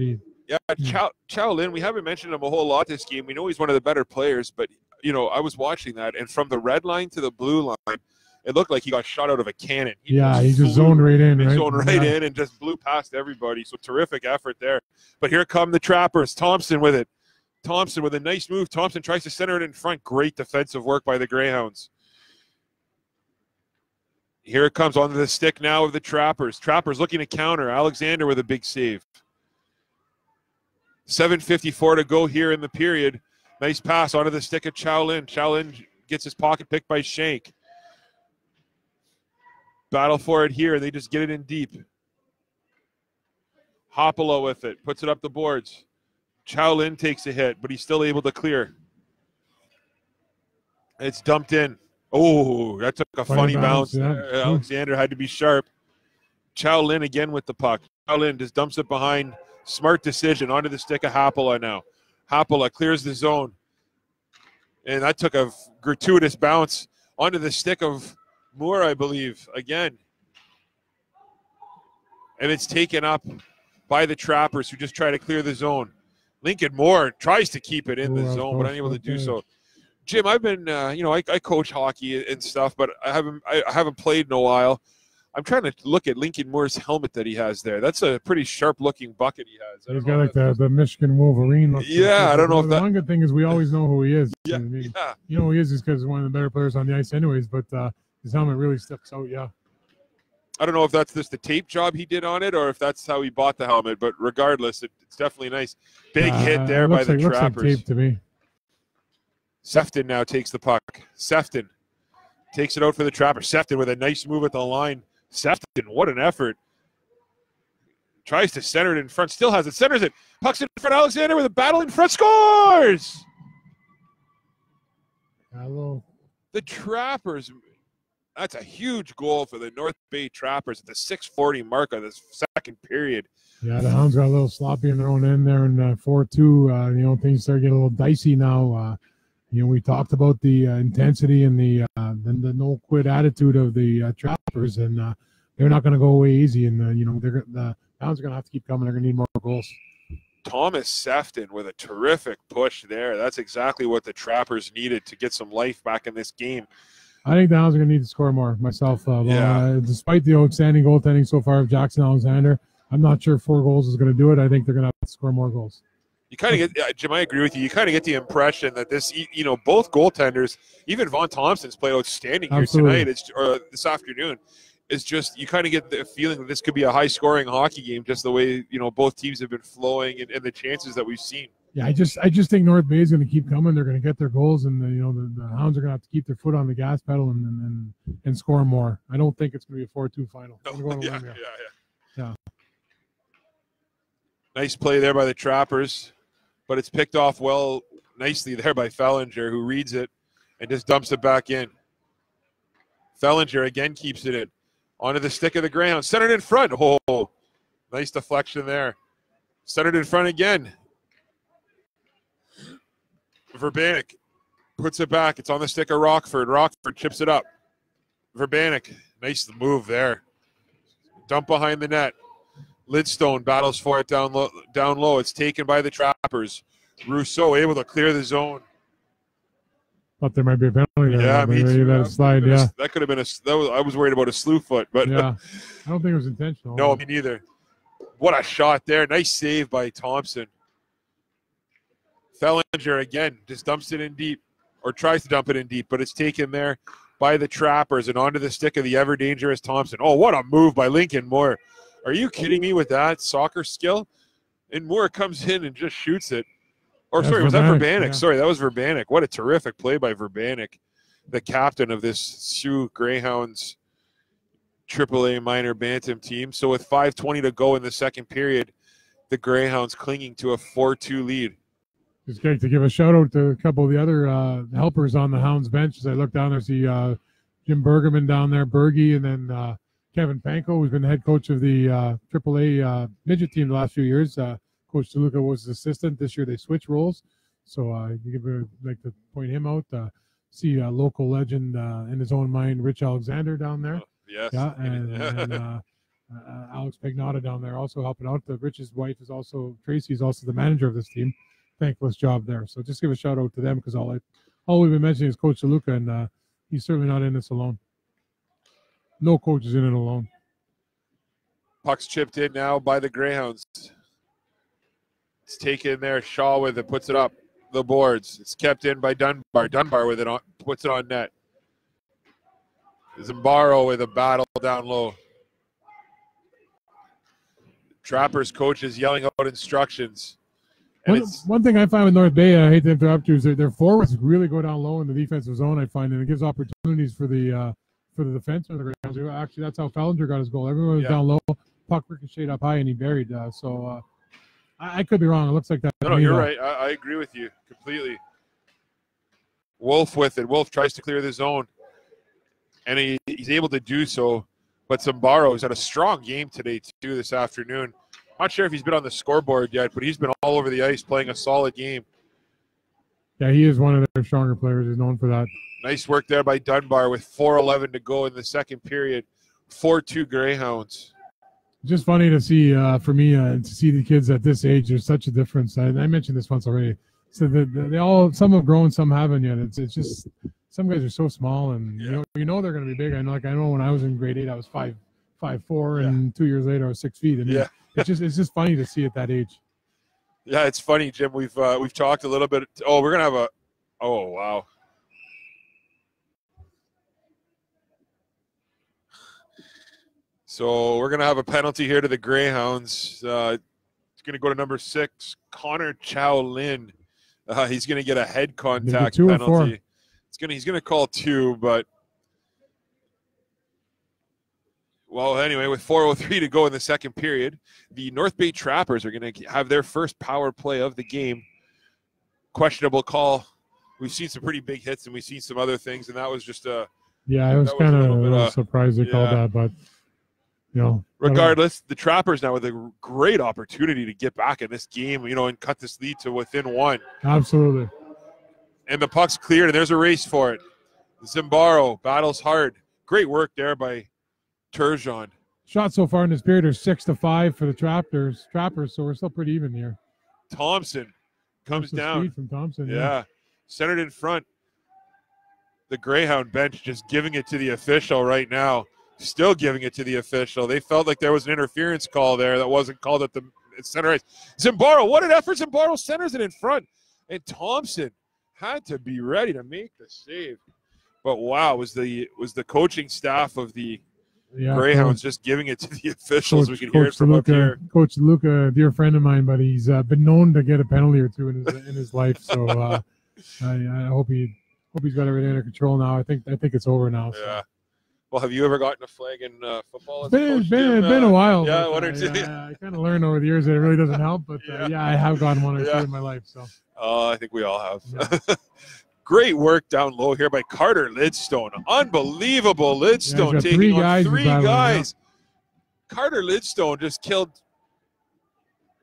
Speaker 3: Chow Lin, we haven't mentioned him a whole lot this game. We know he's one of the better players, but, I was watching that, and from the red line to the blue line, it looked like he got shot out of a cannon.
Speaker 1: He just zoned right in.
Speaker 3: He zoned right in and just blew past everybody. So terrific effort there. But here come the Trappers. Thompson with it. Thompson with a nice move. Thompson tries to center it in front. Great defensive work by the Greyhounds. Here it comes onto the stick now of the Trappers. Trappers looking to counter. Alexander with a big save. 7:54 to go here in the period. Nice pass onto the stick of Chow Lin. Chow Lin gets his pocket picked by Shank. Battle for it here. They just get it in deep. Hoppala with it. Puts it up the boards. Chow Lin takes a hit, but he's still able to clear. It's dumped in. Oh, that took a funny bounce.
Speaker 1: Yeah.
Speaker 3: Alexander had to be sharp. Chow Lin again with the puck. Chow Lin just dumps it behind. Smart decision onto the stick of Hoppala now. Hoppala clears the zone. And that took a gratuitous bounce onto the stick of Moore, I believe, again. And it's taken up by the Trappers, who just try to clear the zone. Lincoln Moore tries to keep it in the zone, but unable to do so. Jim, I've been, I coach hockey and stuff, but I haven't played in a while. I'm trying to look at Lincoln Moore's helmet that he has there. That's a pretty sharp-looking bucket he has.
Speaker 1: He's got like the Michigan Wolverine.
Speaker 3: Yeah, I don't know if that.
Speaker 1: One good thing is we always know who he is.
Speaker 3: Yeah,
Speaker 1: I mean, you know who he is because he's one of the better players on the ice anyways, but his helmet really sticks out, yeah.
Speaker 3: I don't know if that's just the tape job he did on it or if that's how he bought the helmet, but regardless, it's definitely nice. Big hit there by the Trappers.
Speaker 1: Looks like tape to me.
Speaker 3: Sefton now takes the puck. Sefton takes it out for the Trappers. Sefton with a nice move at the line. Sefton, what an effort. Tries to center it in front, still has it, centers it. Pucks in front, Alexander with a battle in front, scores!
Speaker 1: Hello.
Speaker 3: The Trappers, that's a huge goal for the North Bay Trappers at the 6:40 mark of the second period.
Speaker 1: Yeah, the Hounds got a little sloppy in their own end there in 4-2. Things start getting a little dicey now. We talked about the intensity and the no-quit attitude of the Trappers, and they're not going to go away easy. And, the Hounds are going to have to keep coming. They're going to need more goals.
Speaker 3: Thomas Sefton with a terrific push there. That's exactly what the Trappers needed to get some life back in this game.
Speaker 1: I think the Hounds are going to need to score more myself. Despite the outstanding goaltending so far of Jackson Alexander, I'm not sure 4 goals is going to do it. I think they're going to have to score more goals.
Speaker 3: You kind of get, Jim, I agree with you. You kind of get the impression that this, both goaltenders, even Vaughn Thompson's played outstanding here tonight, or this afternoon. It's just, you kind of get the feeling that this could be a high-scoring hockey game, just the way, both teams have been flowing and the chances that we've seen. Yeah, I just think North Bay is going to keep coming. They're going to get their goals, and the Hounds are going to have to keep their foot on the gas pedal and score more. I don't think it's going to be a 4-2 final. Yeah. Nice play there by the Trappers, but it's picked off nicely there by Fellinger, who reads it and just dumps it back in. Fellinger again keeps it in. Onto the stick of the Greyhounds. Centered in front. Oh, nice deflection there. Centered in front again. Verbanek puts it back. It's on the stick of Rockford. Rockford chips it up. Verbanek, nice move there. Dump behind the net. Lidstone battles for it down low. It's taken by the Trappers. Rousseau able to clear the zone.
Speaker 1: Thought there might be a penalty there.
Speaker 3: Yeah, me too.
Speaker 1: That
Speaker 3: could have been I was worried about a slew foot, but
Speaker 1: yeah, I don't think it was intentional.
Speaker 3: No, me neither. What a shot there. Nice save by Thompson. Fellinger again just dumps it in deep, or tries to dump it in deep, but it's taken there by the Trappers and onto the stick of the ever-dangerous Thompson. Oh, what a move by Lincoln Moore. Are you kidding me with that soccer skill? And Moore comes in and just shoots it. Or, sorry, was that Verbanek? Yeah. Sorry, that was Verbanek. What a terrific play by Verbanek, the captain of this Sioux Greyhounds AAA minor bantam team. So with 5:20 to go in the second period, the Greyhounds clinging to a 4-2 lead.
Speaker 1: It's great to give a shout-out to a couple of the other helpers on the Hounds bench. As I look down there, see Jim Bergerman down there, Bergie, and then Kevin Panko, who's been the head coach of the AAA midget team the last few years. Coach DeLuca was his assistant. This year they switched roles. So you like to point him out. See a local legend in his own mind, Rich Alexander down there.
Speaker 3: Yes.
Speaker 1: Yeah, and Alex Pagnotta down there also helping out. Rich's wife is also, Tracy is also the manager of this team. Thankless job there. So just give a shout out to them, because all we've been mentioning is Coach DeLuca, and he's certainly not in this alone. No coach is in it alone.
Speaker 3: Puck's chipped in now by the Greyhounds. It's taken there. Shaw with it, puts it up the boards. It's kept in by Dunbar. Dunbar with it on, puts it on net. Zambaro with a battle down low. Trappers coach is yelling out instructions.
Speaker 1: One thing I find with North Bay, I hate to interrupt you, is their forwards really go down low in the defensive zone, I find, and it gives opportunities for the defense of the Greyhounds. Actually, that's how Fellinger got his goal. Everyone was down low, puck ricocheted up high, and he buried. I could be wrong. It looks like that.
Speaker 3: No, you're right. I agree with you completely. Wolf with it. Wolf tries to clear the zone, and he's able to do so. But Zambaro's had a strong game today, too, this afternoon. Not sure if he's been on the scoreboard yet, but he's been all over the ice playing a solid game.
Speaker 1: Yeah, he is one of their stronger players. He's known for that.
Speaker 3: Nice work there by Dunbar with 4:11 to go in the second period. 4-2 Greyhounds.
Speaker 1: Just funny to see, for me, to see the kids at this age. There's such a difference. I mentioned this once already. So they all, some have grown, some haven't yet. It's just, some guys are so small, and you know they're going to be big. I know when I was in grade 8, I was 5'4", and 2 years later I was 6 feet. And it's just funny to see at that age.
Speaker 3: Yeah, it's funny, Jim. We've talked a little bit. Oh, we're gonna have wow. So we're going to have a penalty here to the Greyhounds. It's going to go to number 6, Connor Chow Lin. He's going to get a head contact penalty. He's going to call 2, but Well, anyway, with 4:03 to go in the second period, the North Bay Trappers are going to have their first power play of the game. Questionable call. We've seen some pretty big hits, and we've seen some other things, and that was just a
Speaker 1: Yeah, I was kind of surprised they called that, but
Speaker 3: regardless, the Trappers now with a great opportunity to get back in this game, and cut this lead to within one.
Speaker 1: Absolutely.
Speaker 3: And the puck's cleared, and there's a race for it. Zimbaro battles hard. Great work there by Turgeon.
Speaker 1: Shots so far in this period are 6-5 for the Trappers, so we're still pretty even here.
Speaker 3: Thompson comes down.
Speaker 1: Speed from Thompson.
Speaker 3: Yeah. Centered in front. The Greyhound bench just giving it to the official right now. Still giving it to the official. They felt like there was an interference call there that wasn't called at the center ice. Zimbaro, what an effort. Zimbaro centers it in front. And Thompson had to be ready to make the save. But wow, was the coaching staff of the Greyhounds just giving it to the officials. We can hear it from up here.
Speaker 1: Coach Luca, a dear friend of mine, but he's been known to get a penalty or two in his life. So I hope he's got everything under control now. I think it's over now. So.
Speaker 3: Yeah. Well, have you ever gotten a flag in football?
Speaker 1: It's been a while.
Speaker 3: Yeah, one or two.
Speaker 1: I kind of learned over the years that it really doesn't help, but I have gotten one or two in my life. So.
Speaker 3: I think we all have. Yeah. Great work down low here by Carter Lidstone. Unbelievable. Lidstone taking on three guys. Carter Lidstone just killed.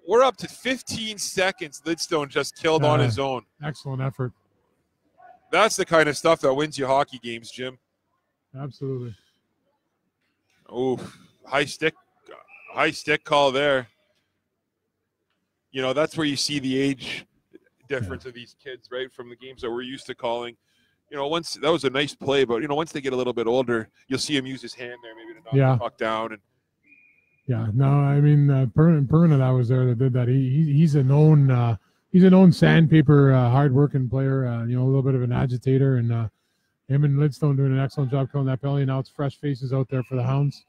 Speaker 3: We're up to 15 seconds. Lidstone just killed on his own.
Speaker 1: Excellent effort.
Speaker 3: That's the kind of stuff that wins you hockey games, Jim.
Speaker 1: Absolutely.
Speaker 3: Oh, high stick call there. That's where you see the age difference of these kids, right, from the games that we're used to calling. Once that was a nice play, but once they get a little bit older, you'll see him use his hand there maybe to knock the puck down. And Perna that was there that did that. He's a known sandpaper, hard-working player. A little bit of an agitator, and him and Lidstone doing an excellent job killing that penalty. Now it's fresh faces out there for the Hounds.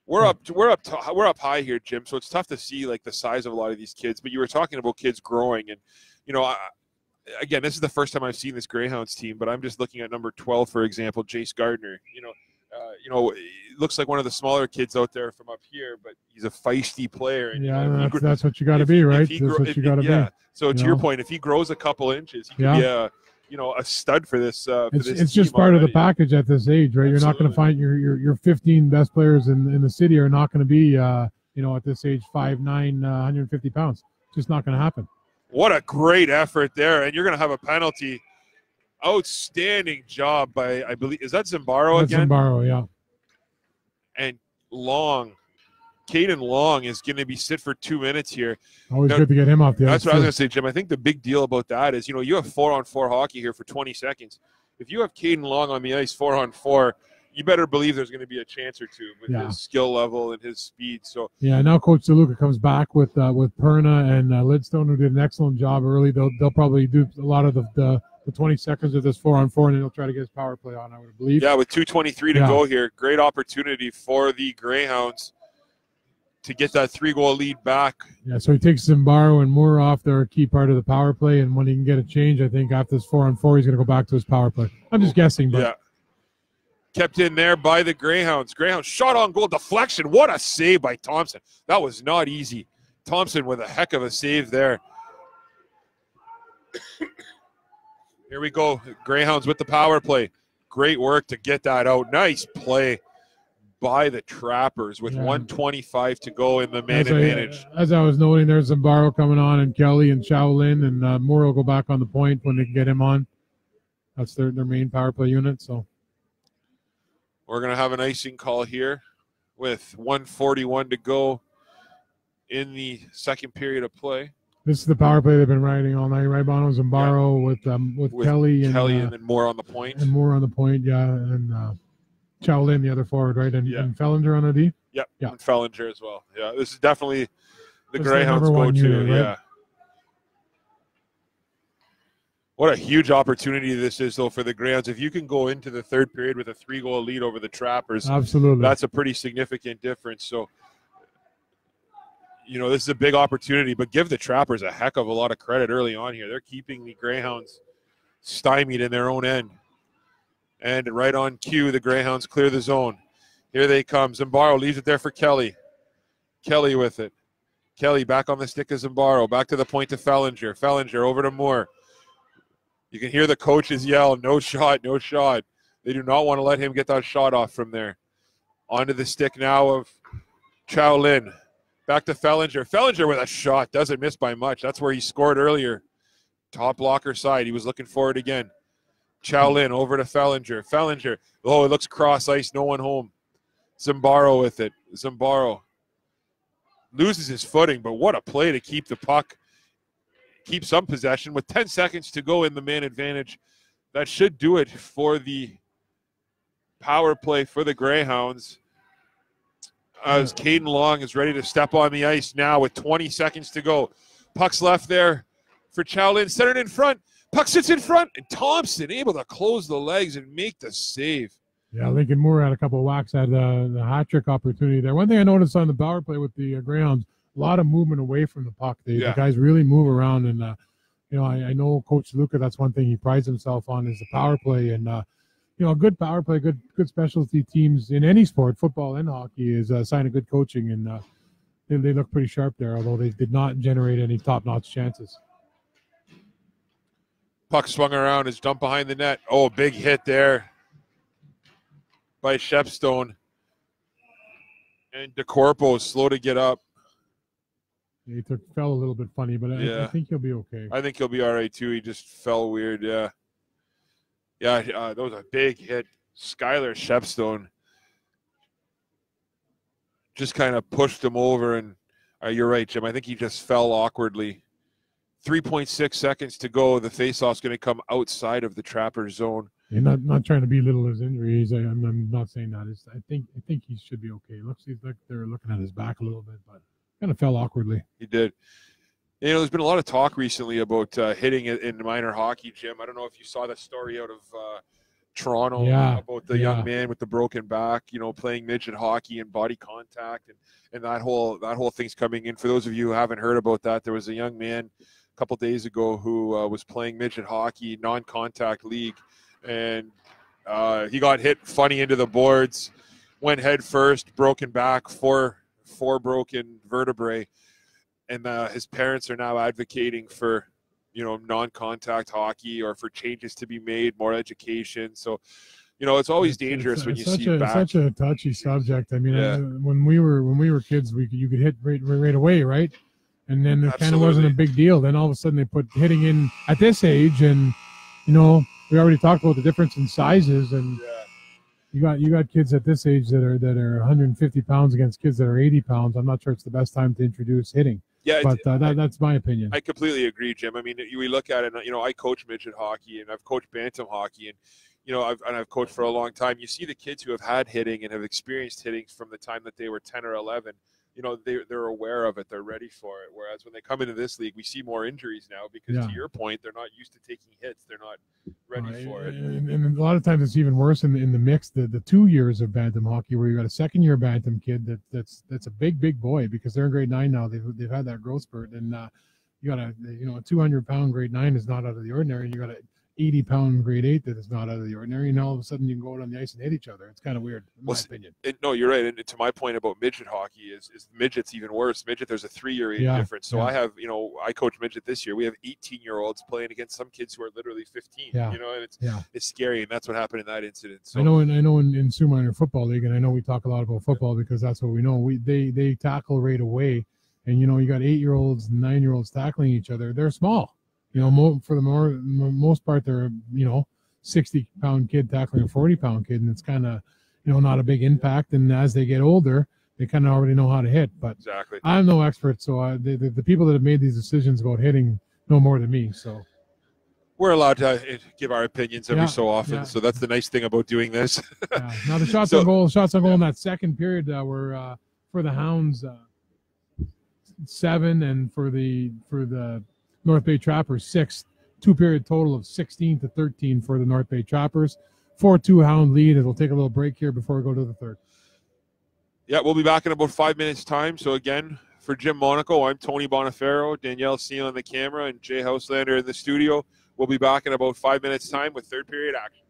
Speaker 3: We're up high here, Jim. So it's tough to see like the size of a lot of these kids. But you were talking about kids growing, and again, this is the first time I've seen this Greyhounds team. But I'm just looking at number 12, for example, Jace Gardner. It looks like one of the smaller kids out there from up here, but he's a feisty player. And,
Speaker 1: that's what you got to be, right? That's what you got to be.
Speaker 3: So to your point, if he grows a couple inches, he could be a stud for this.
Speaker 1: It's just part of the package at this age, right? Absolutely. You're not going to find your 15 best players in the city are not going to be, at this age, 5'9", 150 pounds. It's just not going to happen.
Speaker 3: What a great effort there. And you're going to have a penalty. Outstanding job by, I believe, is that Zimbaro again?
Speaker 1: Zimbaro, yeah.
Speaker 3: And Caden Long is going to be sit for 2 minutes here.
Speaker 1: Always good to get him off the ice.
Speaker 3: That's what I was going to say, Jim. I think the big deal about that is, you have 4-on-4 hockey here for 20 seconds. If you have Caden Long on the ice 4-on-4, you better believe there's going to be a chance or two with his skill level and his speed. So
Speaker 1: now Coach DeLuca comes back with Perna and Lidstone, who did an excellent job early. They'll probably do a lot of the 20 seconds of this 4-on-4, and then he'll try to get his power play on, I would believe.
Speaker 3: Yeah, with 2:23 to go here, great opportunity for the Greyhounds to get that 3-goal lead back.
Speaker 1: Yeah, so he takes Zimbaro and Moore off. They're a key part of the power play, and when he can get a change, I think after this 4-on-4, he's going to go back to his power play. I'm just guessing, but.
Speaker 3: Yeah. Kept in there by the Greyhounds. Greyhounds shot on goal, deflection. What a save by Thompson. That was not easy. Thompson with a heck of a save there. Here we go. Greyhounds with the power play. Great work to get that out. Nice play by the Trappers with 1:25 to go in the man advantage.
Speaker 1: As I was noting, there's Zimbaro coming on, and Kelly and Shaolin, and Moore will go back on the point when they can get him on. That's their main power play unit. So
Speaker 3: we're going to have an icing call here with 1:41 to go in the second period of play.
Speaker 1: This is the power play they've been riding all night, right, Bono? Zimbaro with Kelly and
Speaker 3: then Moore on the point.
Speaker 1: And Moore on the point, and Shaolin, the other forward, right? And Fellinger on the D?
Speaker 3: Yep, yeah. And Fellinger as well. Yeah, this is definitely the Greyhounds go-to. Right? Yeah. What a huge opportunity this is, though, for the Greyhounds. If you can go into the third period with a 3-goal lead over the Trappers,
Speaker 1: absolutely,
Speaker 3: that's a pretty significant difference. So, this is a big opportunity, but give the Trappers a heck of a lot of credit early on here. They're keeping the Greyhounds stymied in their own end. And right on cue, the Greyhounds clear the zone. Here they come. Zambaro leaves it there for Kelly. Kelly with it. Kelly back on the stick of Zambaro. Back to the point to Fellinger. Fellinger over to Moore. You can hear the coaches yell, no shot, no shot. They do not want to let him get that shot off from there. Onto the stick now of Chow Lin. Back to Fellinger. Fellinger with a shot. Doesn't miss by much. That's where he scored earlier. Top blocker side. He was looking for it again. Chow Lin over to Fellinger. Fellinger. Oh, it looks cross ice. No one home. Zambaro with it. Zambaro loses his footing, but what a play to keep the puck, keep some possession with 10 seconds to go in the man advantage. That should do it for the power play for the Greyhounds. As Caden Long is ready to step on the ice now with 20 seconds to go. Puck's left there for Chowlin, centered in front. Puck sits in front, and Thompson able to close the legs and make the save.
Speaker 1: Yeah, Lincoln Moore had a couple of whacks at the hat trick opportunity there. One thing I noticed on the power play with the Greyhounds, a lot of movement away from the puck. The guys really move around, and I know Coach Luca. That's one thing he prides himself on is the power play, and a good power play, good specialty teams in any sport, football and hockey, is a sign of good coaching, and they look pretty sharp there. Although they did not generate any top-notch chances.
Speaker 3: Puck swung around, is dumped behind the net. Oh, big hit there by Shepstone. And DeCorpo is slow to get up.
Speaker 1: Yeah, he fell a little bit funny, but I think he'll be okay.
Speaker 3: I think he'll be all right, too. He just fell weird, yeah. Yeah, that was a big hit. Skylar Shepstone just kind of pushed him over, and you're right, Jim. I think he just fell awkwardly. 3.6 seconds to go. The faceoff's going to come outside of the Trappers zone.
Speaker 1: Yeah, not trying to belittle his injuries. I'm not saying that. I think he should be okay. Looks like they're looking at his back a little bit, but kind of fell awkwardly.
Speaker 3: He did. There's been a lot of talk recently about hitting in minor hockey, Jim. I don't know if you saw the story out of Toronto about the young man with the broken back, playing midget hockey and body contact, and that whole thing's coming in. For those of you who haven't heard about that, there was a young man a couple days ago who was playing midget hockey, non-contact league, and he got hit funny into the boards, went head first, broken back, four broken vertebrae. And his parents are now advocating for, non-contact hockey or for changes to be made, more education. So, it's always dangerous when you see back.
Speaker 1: It's such a touchy subject. I mean, when we were kids, you could hit right away, right? And then it kind of wasn't a big deal. Then all of a sudden they put hitting in at this age, and we already talked about the difference in sizes, and you got kids at this age that are 150 pounds against kids that are 80 pounds. I'm not sure it's the best time to introduce hitting. Yeah, but that's my opinion.
Speaker 3: I completely agree, Jim. I mean, we look at it, I coach midget hockey and I've coached bantam hockey, and I've coached for a long time. You see the kids who have had hitting and have experienced hitting from the time that they were 10 or 11. They're aware of it. They're ready for it. Whereas when they come into this league, we see more injuries now because, to your point, they're not used to taking hits. They're not ready for it.
Speaker 1: And a lot of times it's even worse in the mix. The 2 years of bantam hockey, where you got a second-year bantam kid that's a big boy because they're in grade 9 now. They've had that growth spurt, and you got a 200-pound grade 9 is not out of the ordinary. You got a 80-pound grade 8 that is not out of the ordinary, and all of a sudden you can go out on the ice and hit each other. It's kind of weird, in my opinion.
Speaker 3: No, you're right. And to my point about midget hockey is midget's even worse. Midget, there's a 3-year age difference. So I have, I coach midget this year. We have 18-year-olds playing against some kids who are literally 15. And it's scary, and that's what happened in that incident. So
Speaker 1: I know in Sioux Minor Football League, and I know we talk a lot about football because that's what we know. They tackle right away, and you got 8-year-olds and 9-year-olds tackling each other. They're small. For the most part, they're 60-pound kid tackling a 40-pound kid, and it's kind of not a big impact. And as they get older, they kind of already know how to hit. But
Speaker 3: exactly,
Speaker 1: I'm no expert, so the people that have made these decisions about hitting know more than me. So
Speaker 3: we're allowed to give our opinions every so often. So that's the nice thing about doing this.
Speaker 1: Now the shots on goal in that second period were for the Hounds 7, and for the North Bay Trappers 6. 2-period total of 16-13 for the North Bay Trappers. 4-2 Hound lead, and we'll take a little break here before we go to the third.
Speaker 3: Yeah, we'll be back in about 5 minutes' time. So again, for Jim Monaco, I'm Tony Bonifero, Danielle Seal on the camera, and Jay Houselander in the studio. We'll be back in about 5 minutes' time with third period action.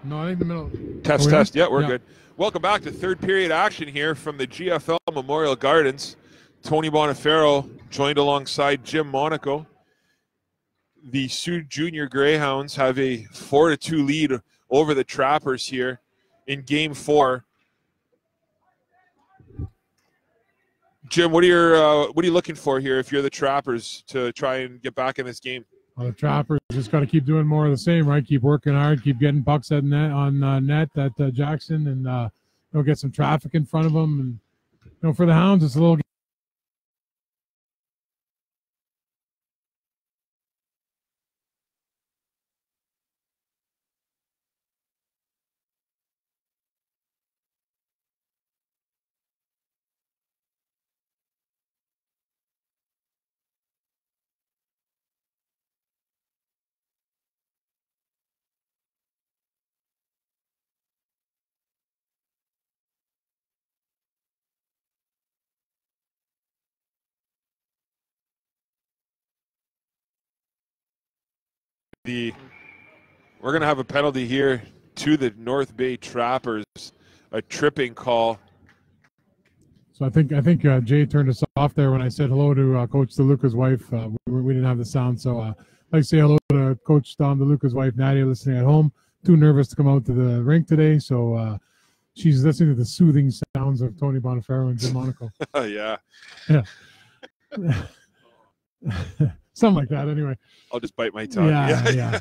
Speaker 1: No, I think the middle.
Speaker 3: Test. Yeah, we're good. Welcome back to third period action here from the GFL Memorial Gardens. Tony Bonifero joined alongside Jim Monaco. The Sioux Junior Greyhounds have a 4-2 lead over the Trappers here in Game 4. Jim, what are you looking for here if you're the Trappers to try and get back in this game?
Speaker 1: Well, the Trappers just got to keep doing more of the same, right? Keep working hard, keep getting pucks at net at Jackson, and get some traffic in front of them. And for the Hounds, it's a little.
Speaker 3: We're going to have a penalty here to the North Bay Trappers, a tripping call.
Speaker 1: So I think Jay turned us off there when I said hello to Coach DeLuca's wife. We didn't have the sound, so I'd like to say hello to Coach Don DeLuca's wife, Nadia, listening at home. Too nervous to come out to the rink today, so she's listening to the soothing sounds of Tony Bonifero and Jim Monaco.
Speaker 3: Yeah.
Speaker 1: Something like that, anyway.
Speaker 3: I'll just bite my tongue.
Speaker 1: Yeah.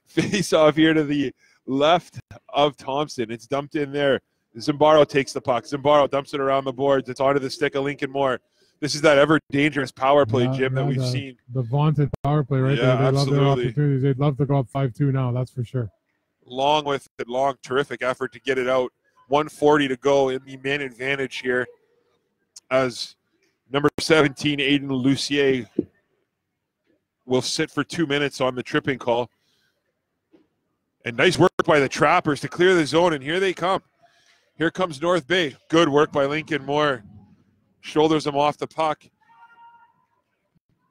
Speaker 3: Face off here to the left of Thompson. It's dumped in there. Zimbaro takes the puck. Zimbaro dumps it around the boards. It's onto the stick of Lincoln Moore. This is that ever dangerous power play, Jim, that we've seen.
Speaker 1: The vaunted power play right there. They love their opportunities. They'd love to go up 5-2 now, that's for sure.
Speaker 3: Long, terrific effort to get it out. 1:40 to go in the man advantage here as number 17, Aiden Lucier, will sit for 2 minutes on the tripping call. And nice work by the Trappers to clear the zone, and here they come. Here comes North Bay. Good work by Lincoln Moore. Shoulders him off the puck.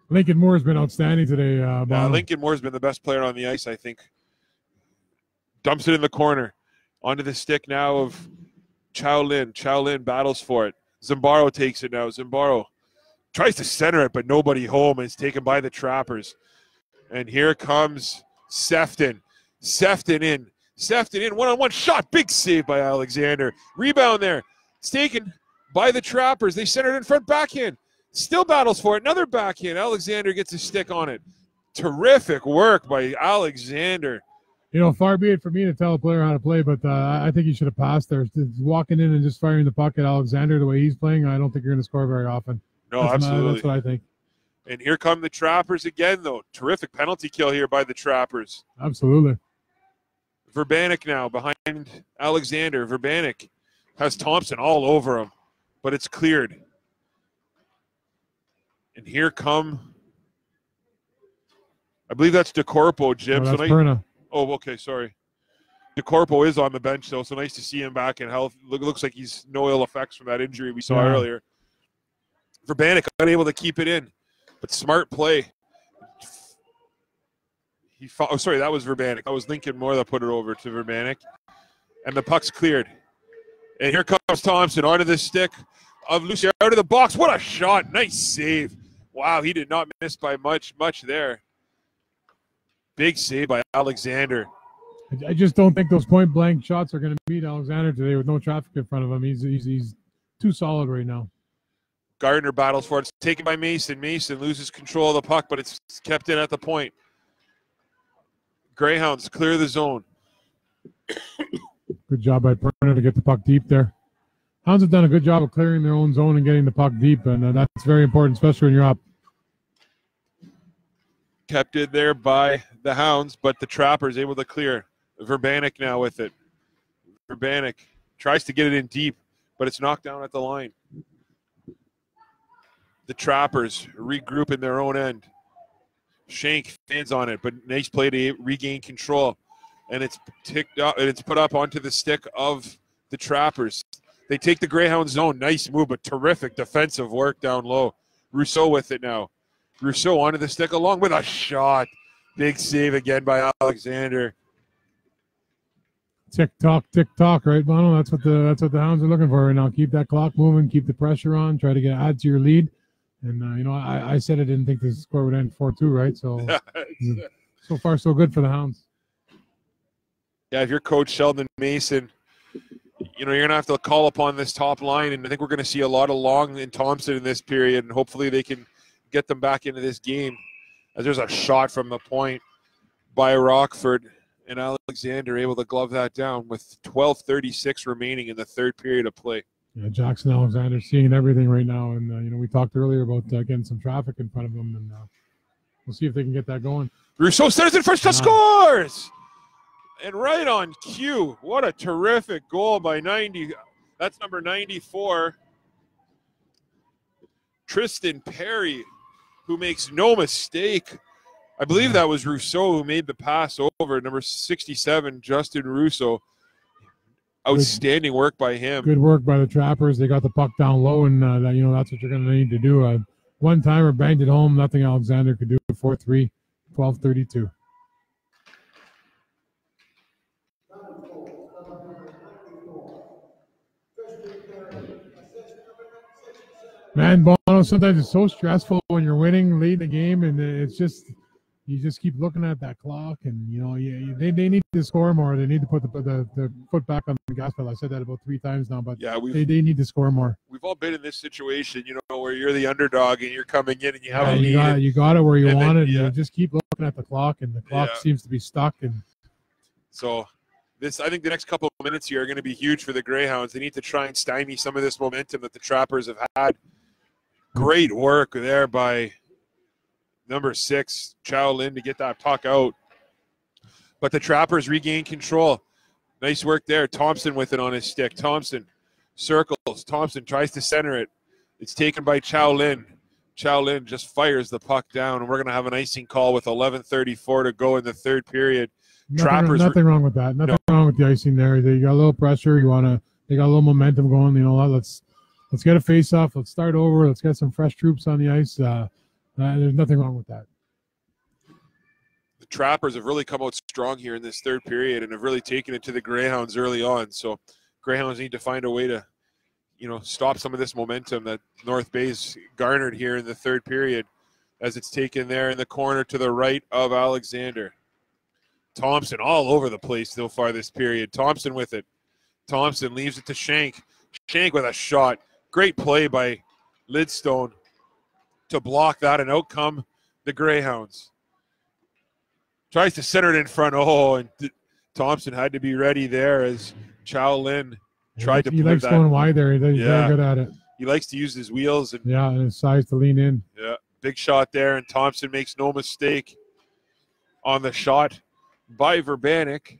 Speaker 1: Lincoln Moore has been outstanding today.
Speaker 3: Lincoln Moore has been the best player on the ice, I think. Dumps it in the corner. Onto the stick now of Chow Lin. Chow Lin battles for it. Zimbaro takes it now. Zimbaro tries to center it, but nobody home. It's taken by the Trappers. And here comes Sefton. Sefton in. One-on-one shot. Big save by Alexander. Rebound there. It's taken by the Trappers. They center it in front. Backhand. Still battles for it. Another backhand. Alexander gets a stick on it. Terrific work by Alexander.
Speaker 1: Far be it for me to tell a player how to play, but I think he should have passed there. Walking in and just firing the puck at Alexander the way he's playing, I don't think you're going to score very often.
Speaker 3: No, absolutely.
Speaker 1: That's what I think.
Speaker 3: And here come the Trappers again, though. Terrific penalty kill here by the Trappers.
Speaker 1: Absolutely.
Speaker 3: Verbanek now behind Alexander. Verbanek has Thompson all over him, but it's cleared. And here come, I believe that's DeCorpo, Jim.
Speaker 1: No, that's Perna.
Speaker 3: Oh, okay, sorry. DeCorpo is on the bench, though, so nice to see him back in health. Looks like he's no ill effects from that injury we saw earlier. Verbanek unable to keep it in, but smart play. That was Verbanek. That was Lincoln Moore that put it over to Verbanek. And the puck's cleared. And here comes Thompson onto the stick of Lucier out of the box. What a shot. Nice save. Wow, he did not miss by much there. Big save by Alexander.
Speaker 1: I just don't think those point-blank shots are going to beat Alexander today with no traffic in front of him. He's too solid right now.
Speaker 3: Gardner battles for it. It's taken by Mason. Mason loses control of the puck, but it's kept in at the point. Greyhounds clear the zone.
Speaker 1: Good job by Perna to get the puck deep there. Hounds have done a good job of clearing their own zone and getting the puck deep, and that's very important, especially when you're up.
Speaker 3: Kept in there by the Hounds, but the Trappers able to clear. Verbanek now with it. Verbanek tries to get it in deep, but it's knocked down at the line. The Trappers regroup in their own end. Shank fans on it, but nice play to regain control. And it's ticked up, and it's put up onto the stick of the Trappers. They take the Greyhound zone. Nice move, but terrific defensive work down low. Rousseau with it now. Rousseau onto the stick along with a shot. Big save again by Alexander.
Speaker 1: Tick tock, right, Bono? That's what the Hounds are looking for right now. Keep that clock moving, keep the pressure on, try to add to your lead. And I said I didn't think the score would end 4-2, right? So so far so good for the Hounds.
Speaker 3: Yeah, if you're Coach Sheldon Mason, you're gonna have to call upon this top line, and I think we're gonna see a lot of Long and Thompson in this period, and hopefully they can get them back into this game. As there's a shot from the point by Rockford. And Alexander able to glove that down with 12:36 remaining in the third period of play.
Speaker 1: Yeah, Jackson Alexander seeing everything right now. And, we talked earlier about getting some traffic in front of him. And we'll see if they can get that going.
Speaker 3: Rousseau centers it first, scores! And right on cue. What a terrific goal by 90. That's number 94. Tristan Perry, who makes no mistake. I believe that was Rousseau who made the pass over. Number 67, Justin Rousseau. Outstanding work by him.
Speaker 1: Good work by the Trappers. They got the puck down low, and that's what you're going to need to do. One-timer banged it home. Nothing Alexander could do. 4-3, 12:32. Man, Bono, sometimes it's so stressful when you're winning late in the game, and it's just – you just keep looking at that clock, and they need to score more. They need to put the foot back on the gas pedal. I said that about 3 times now, but
Speaker 3: yeah,
Speaker 1: they need to score more.
Speaker 3: We've all been in this situation, where you're the underdog and you're coming in and you have a lead.
Speaker 1: You got it where you want it, and you just keep looking at the clock, and the clock seems to be stuck. And
Speaker 3: so I think the next couple of minutes here are going to be huge for the Greyhounds. They need to try and stymie some of this momentum that the Trappers have had. Great work there by number 6, Chow Lin, to get that puck out. But the Trappers regain control. Nice work there. Thompson with it on his stick. Thompson circles. Thompson tries to center it. It's taken by Chow Lin. Chow Lin just fires the puck down, and we're going to have an icing call with 11:34 to go in the third period.
Speaker 1: Nothing wrong with that. Nothing wrong with the icing there. They got a little pressure. They got a little momentum going. Let's get a face-off. Let's start over. Let's get some fresh troops on the ice. There's nothing wrong with that.
Speaker 3: The Trappers have really come out strong here in this third period and have really taken it to the Greyhounds early on. So Greyhounds need to find a way to, stop some of this momentum that North Bay's garnered here in the third period, as it's taken there in the corner to the right of Alexander. Thompson all over the place so far this period. Thompson with it. Thompson leaves it to Shank. Shank with a shot. Great play by Lidstone to block that, and out come the Greyhounds. Tries to center it in front. And Thompson had to be ready there as Chow Lin tried to.
Speaker 1: He likes going wide there. He's very good at it.
Speaker 3: He likes to use his wheels and
Speaker 1: his size to lean in.
Speaker 3: Yeah, big shot there, and Thompson makes no mistake on the shot by Verbanek.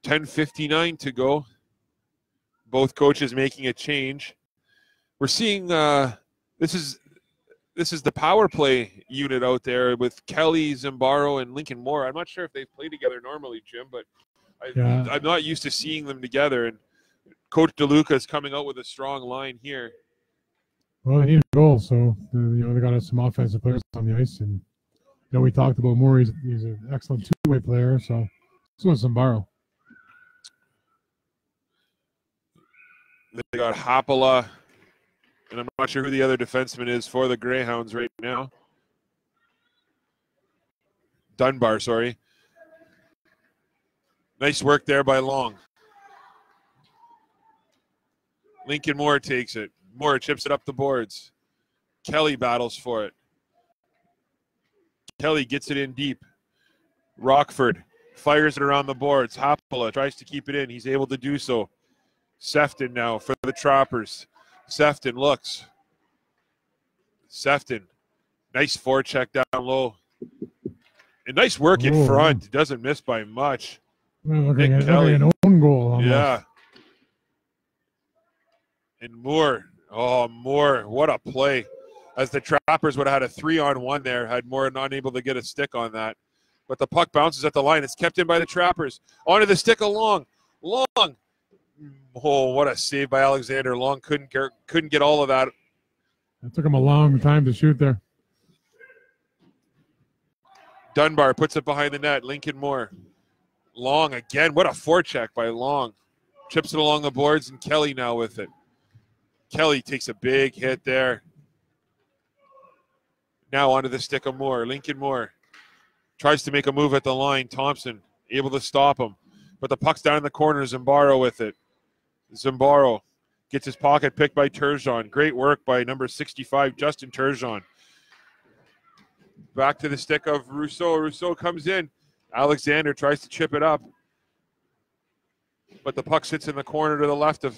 Speaker 3: 10:59 to go. Both coaches making a change. We're seeing this is the power play unit out there with Kelly, Zambaro, and Lincoln Moore. I'm not sure if they've played together normally, Jim, but I'm not used to seeing them together. And Coach DeLuca is coming out with a strong line here.
Speaker 1: Well, they need a goal, so they got some offensive players on the ice, and we talked about Moore. He's an excellent two-way player. So is Zambaro.
Speaker 3: They got Haapala. And I'm not sure who the other defenseman is for the Greyhounds right now. Dunbar, sorry. Nice work there by Long. Lincoln Moore takes it. Moore chips it up the boards. Kelly battles for it. Kelly gets it in deep. Rockford fires it around the boards. Haapala tries to keep it in. He's able to do so. Sefton now for the Trappers. Sefton looks. Sefton, nice forecheck down low. And nice work in front. Doesn't miss by much.
Speaker 1: Looking at an own goal almost.
Speaker 3: Yeah. And Moore. Oh, Moore. What a play. As the Trappers would have had a 3-on-1 there, had Moore not able to get a stick on that. But the puck bounces at the line. It's kept in by the Trappers. Onto the stick of Long. Long. Oh, what a save by Alexander. Long couldn't get all of that.
Speaker 1: It took him a long time to shoot there.
Speaker 3: Dunbar puts it behind the net. Lincoln Moore. Long again. What a forecheck by Long. Chips it along the boards, and Kelly now with it. Kelly takes a big hit there. Now onto the stick of Moore. Lincoln Moore tries to make a move at the line. Thompson able to stop him. But the puck's down in the corner. Zimbardo with it. Zimbardo gets his pocket picked by Turgeon. Great work by number 65, Justin Turgeon. Back to the stick of Rousseau. Rousseau comes in. Alexander tries to chip it up. But the puck sits in the corner to the left of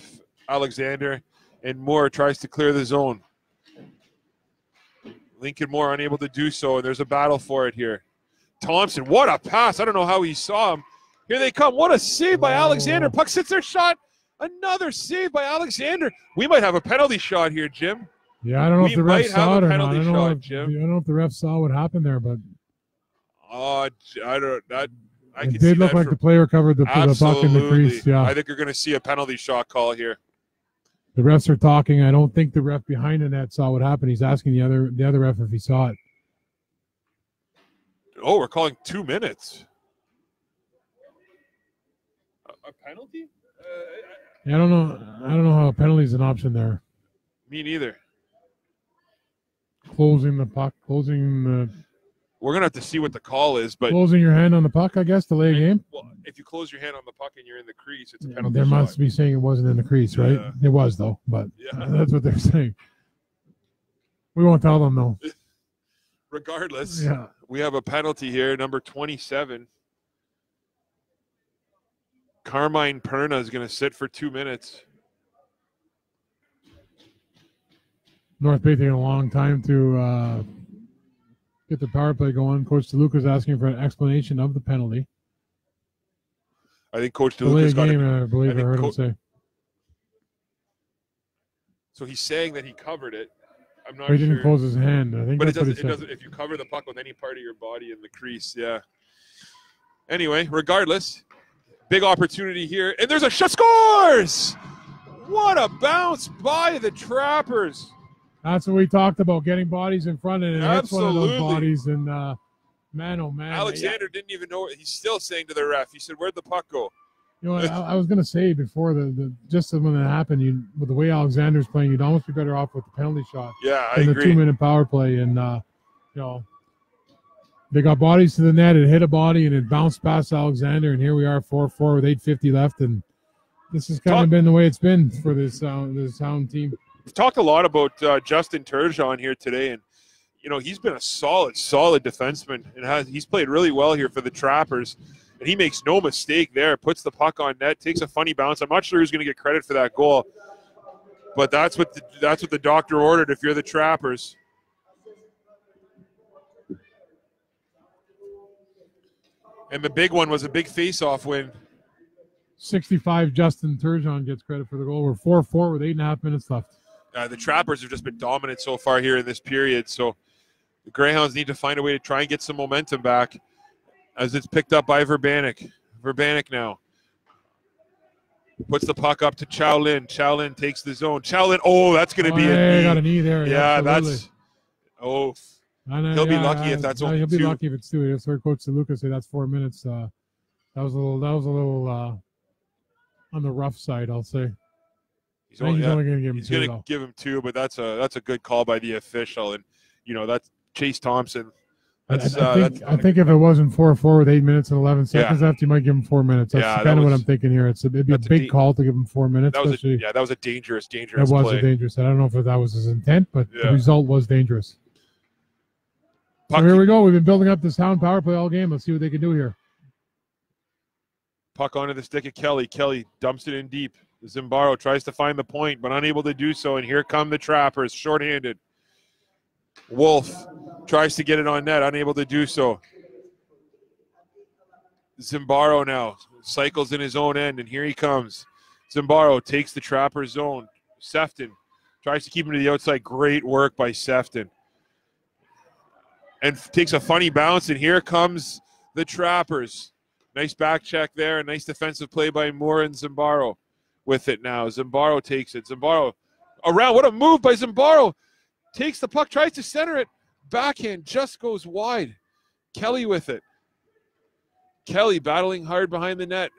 Speaker 3: Alexander, and Moore tries to clear the zone. Lincoln Moore unable to do so, and there's a battle for it here. Thompson, what a pass. I don't know how he saw him. Here they come. What a save by Alexander. Puck sits there, shot. Another save by Alexander. We might have a penalty shot here, Jim.
Speaker 1: Yeah, I don't know if the ref saw it or not. I don't know if the ref saw what happened there, but it did look like the player covered the puck in the crease. Yeah,
Speaker 3: I think you're going to see a penalty shot call here.
Speaker 1: The refs are talking. I don't think the ref behind the net saw what happened. He's asking the other ref if he saw it.
Speaker 3: Oh, we're calling 2 minutes. A penalty?
Speaker 1: I don't know how a penalty is an option there.
Speaker 3: Me neither.
Speaker 1: Closing the puck, closing the.
Speaker 3: We're gonna have to see what the call is, but
Speaker 1: closing your hand on the puck, I guess, delay a game.
Speaker 3: Well, if you close your hand on the puck and you're in the crease, it's a penalty.
Speaker 1: There must be saying it wasn't in the crease, right?
Speaker 3: Yeah.
Speaker 1: It was though, but that's what they're saying. We won't tell them though.
Speaker 3: Regardless, we have a penalty here, number 27. Carmine Perna is going to sit for 2 minutes.
Speaker 1: North Bay taking a long time to get the power play going. Coach DeLuca's asking for an explanation of the penalty.
Speaker 3: I think Coach DeLuca's got
Speaker 1: game, I believe I heard him say.
Speaker 3: So he's saying that he covered it. I'm not
Speaker 1: sure.
Speaker 3: He
Speaker 1: didn't close his hand. I think
Speaker 3: but
Speaker 1: that's
Speaker 3: it doesn't. If you cover the puck with any part of your body in the crease, yeah. Anyway, regardless, big opportunity here, and there's a shot. Scores! What a bounce by the Trappers.
Speaker 1: That's what we talked about, getting bodies in front, and it hits one of those
Speaker 3: Absolutely.
Speaker 1: bodies, and man, oh man.
Speaker 3: Alexander didn't even know it. He's still saying to the ref, he said, where'd the puck go?
Speaker 1: You know, I was going to say before just when that happened, with the way Alexander's playing, you'd almost be better off with the penalty shot.
Speaker 3: Yeah, I agree.
Speaker 1: The 2-minute power play, and they got bodies to the net. It hit a body, and it bounced past Alexander, and here we are, 4-4 with 8:50 left, and this has kind of been the way it's been for this Sound team.
Speaker 3: We've talked a lot about Justin Turgeon here today, and he's been a solid defenseman, and he's played really well here for the Trappers. And he makes no mistake there, puts the puck on net, takes a funny bounce. I'm not sure who's going to get credit for that goal, but that's what the doctor ordered if you're the Trappers. And the big one was a big face-off win.
Speaker 1: 65, Justin Turgeon gets credit for the goal. We're 4-4 with 8.5 minutes left.
Speaker 3: The Trappers have just been dominant so far here in this period, so the Greyhounds need to find a way to try and get some momentum back. As it's picked up by Verbanek. Verbanek now puts the puck up to Chow Lin. Chow Lin takes the zone. Chow Lin, that's going to be a knee.
Speaker 1: Got a knee there.
Speaker 3: Yeah,
Speaker 1: absolutely.
Speaker 3: He'll be lucky if that's only 2.
Speaker 1: He'll be lucky if it's 2. That's where Coach DeLuca said that's 4 minutes. That was a little on the rough side, I'll say.
Speaker 3: He's only
Speaker 1: going to give him 2.
Speaker 3: He's going to give him 2, but that's a good call by the official, and that's Chase Thompson.
Speaker 1: I think if it wasn't 4-4 with 8 minutes and 11 seconds left, you might give him 4 minutes. That's kind of what I'm thinking here. It'd be a big call to give him 4 minutes.
Speaker 3: That was a dangerous play.
Speaker 1: That was a dangerous. I don't know if that was his intent, but the result was dangerous. So here we go. We've been building up this Hound power play all game. Let's see what they can do here.
Speaker 3: Puck onto the stick of Kelly. Kelly dumps it in deep. Zimbardo tries to find the point, but unable to do so. And here come the Trappers, shorthanded. Wolf tries to get it on net, unable to do so. Zimbardo now cycles in his own end, and here he comes. Zimbardo takes the Trapper zone. Sefton tries to keep him to the outside. Great work by Sefton. And takes a funny bounce, and here comes the Trappers. Nice back check there, a nice defensive play by Moore and Zimbardo with it now. Zimbardo takes it. Zimbardo around. What a move by Zimbardo. Takes the puck, tries to center it. Backhand just goes wide. Kelly with it. Kelly battling hard behind the net.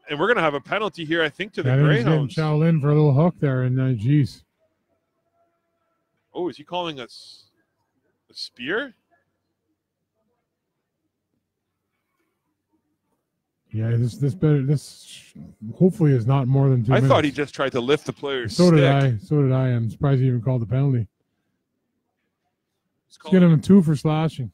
Speaker 3: And we're going to have a penalty here, I think, to the
Speaker 1: He's getting
Speaker 3: Greyhounds.
Speaker 1: Shaolin for a little hook there, and geez.
Speaker 3: Oh, is he calling us a spear?
Speaker 1: Yeah, this hopefully is not more than 2 minutes.
Speaker 3: I thought he just tried to lift the player's
Speaker 1: So
Speaker 3: stick.
Speaker 1: did I. So did I. I'm surprised he even called the penalty. Let's get him a 2 for slashing.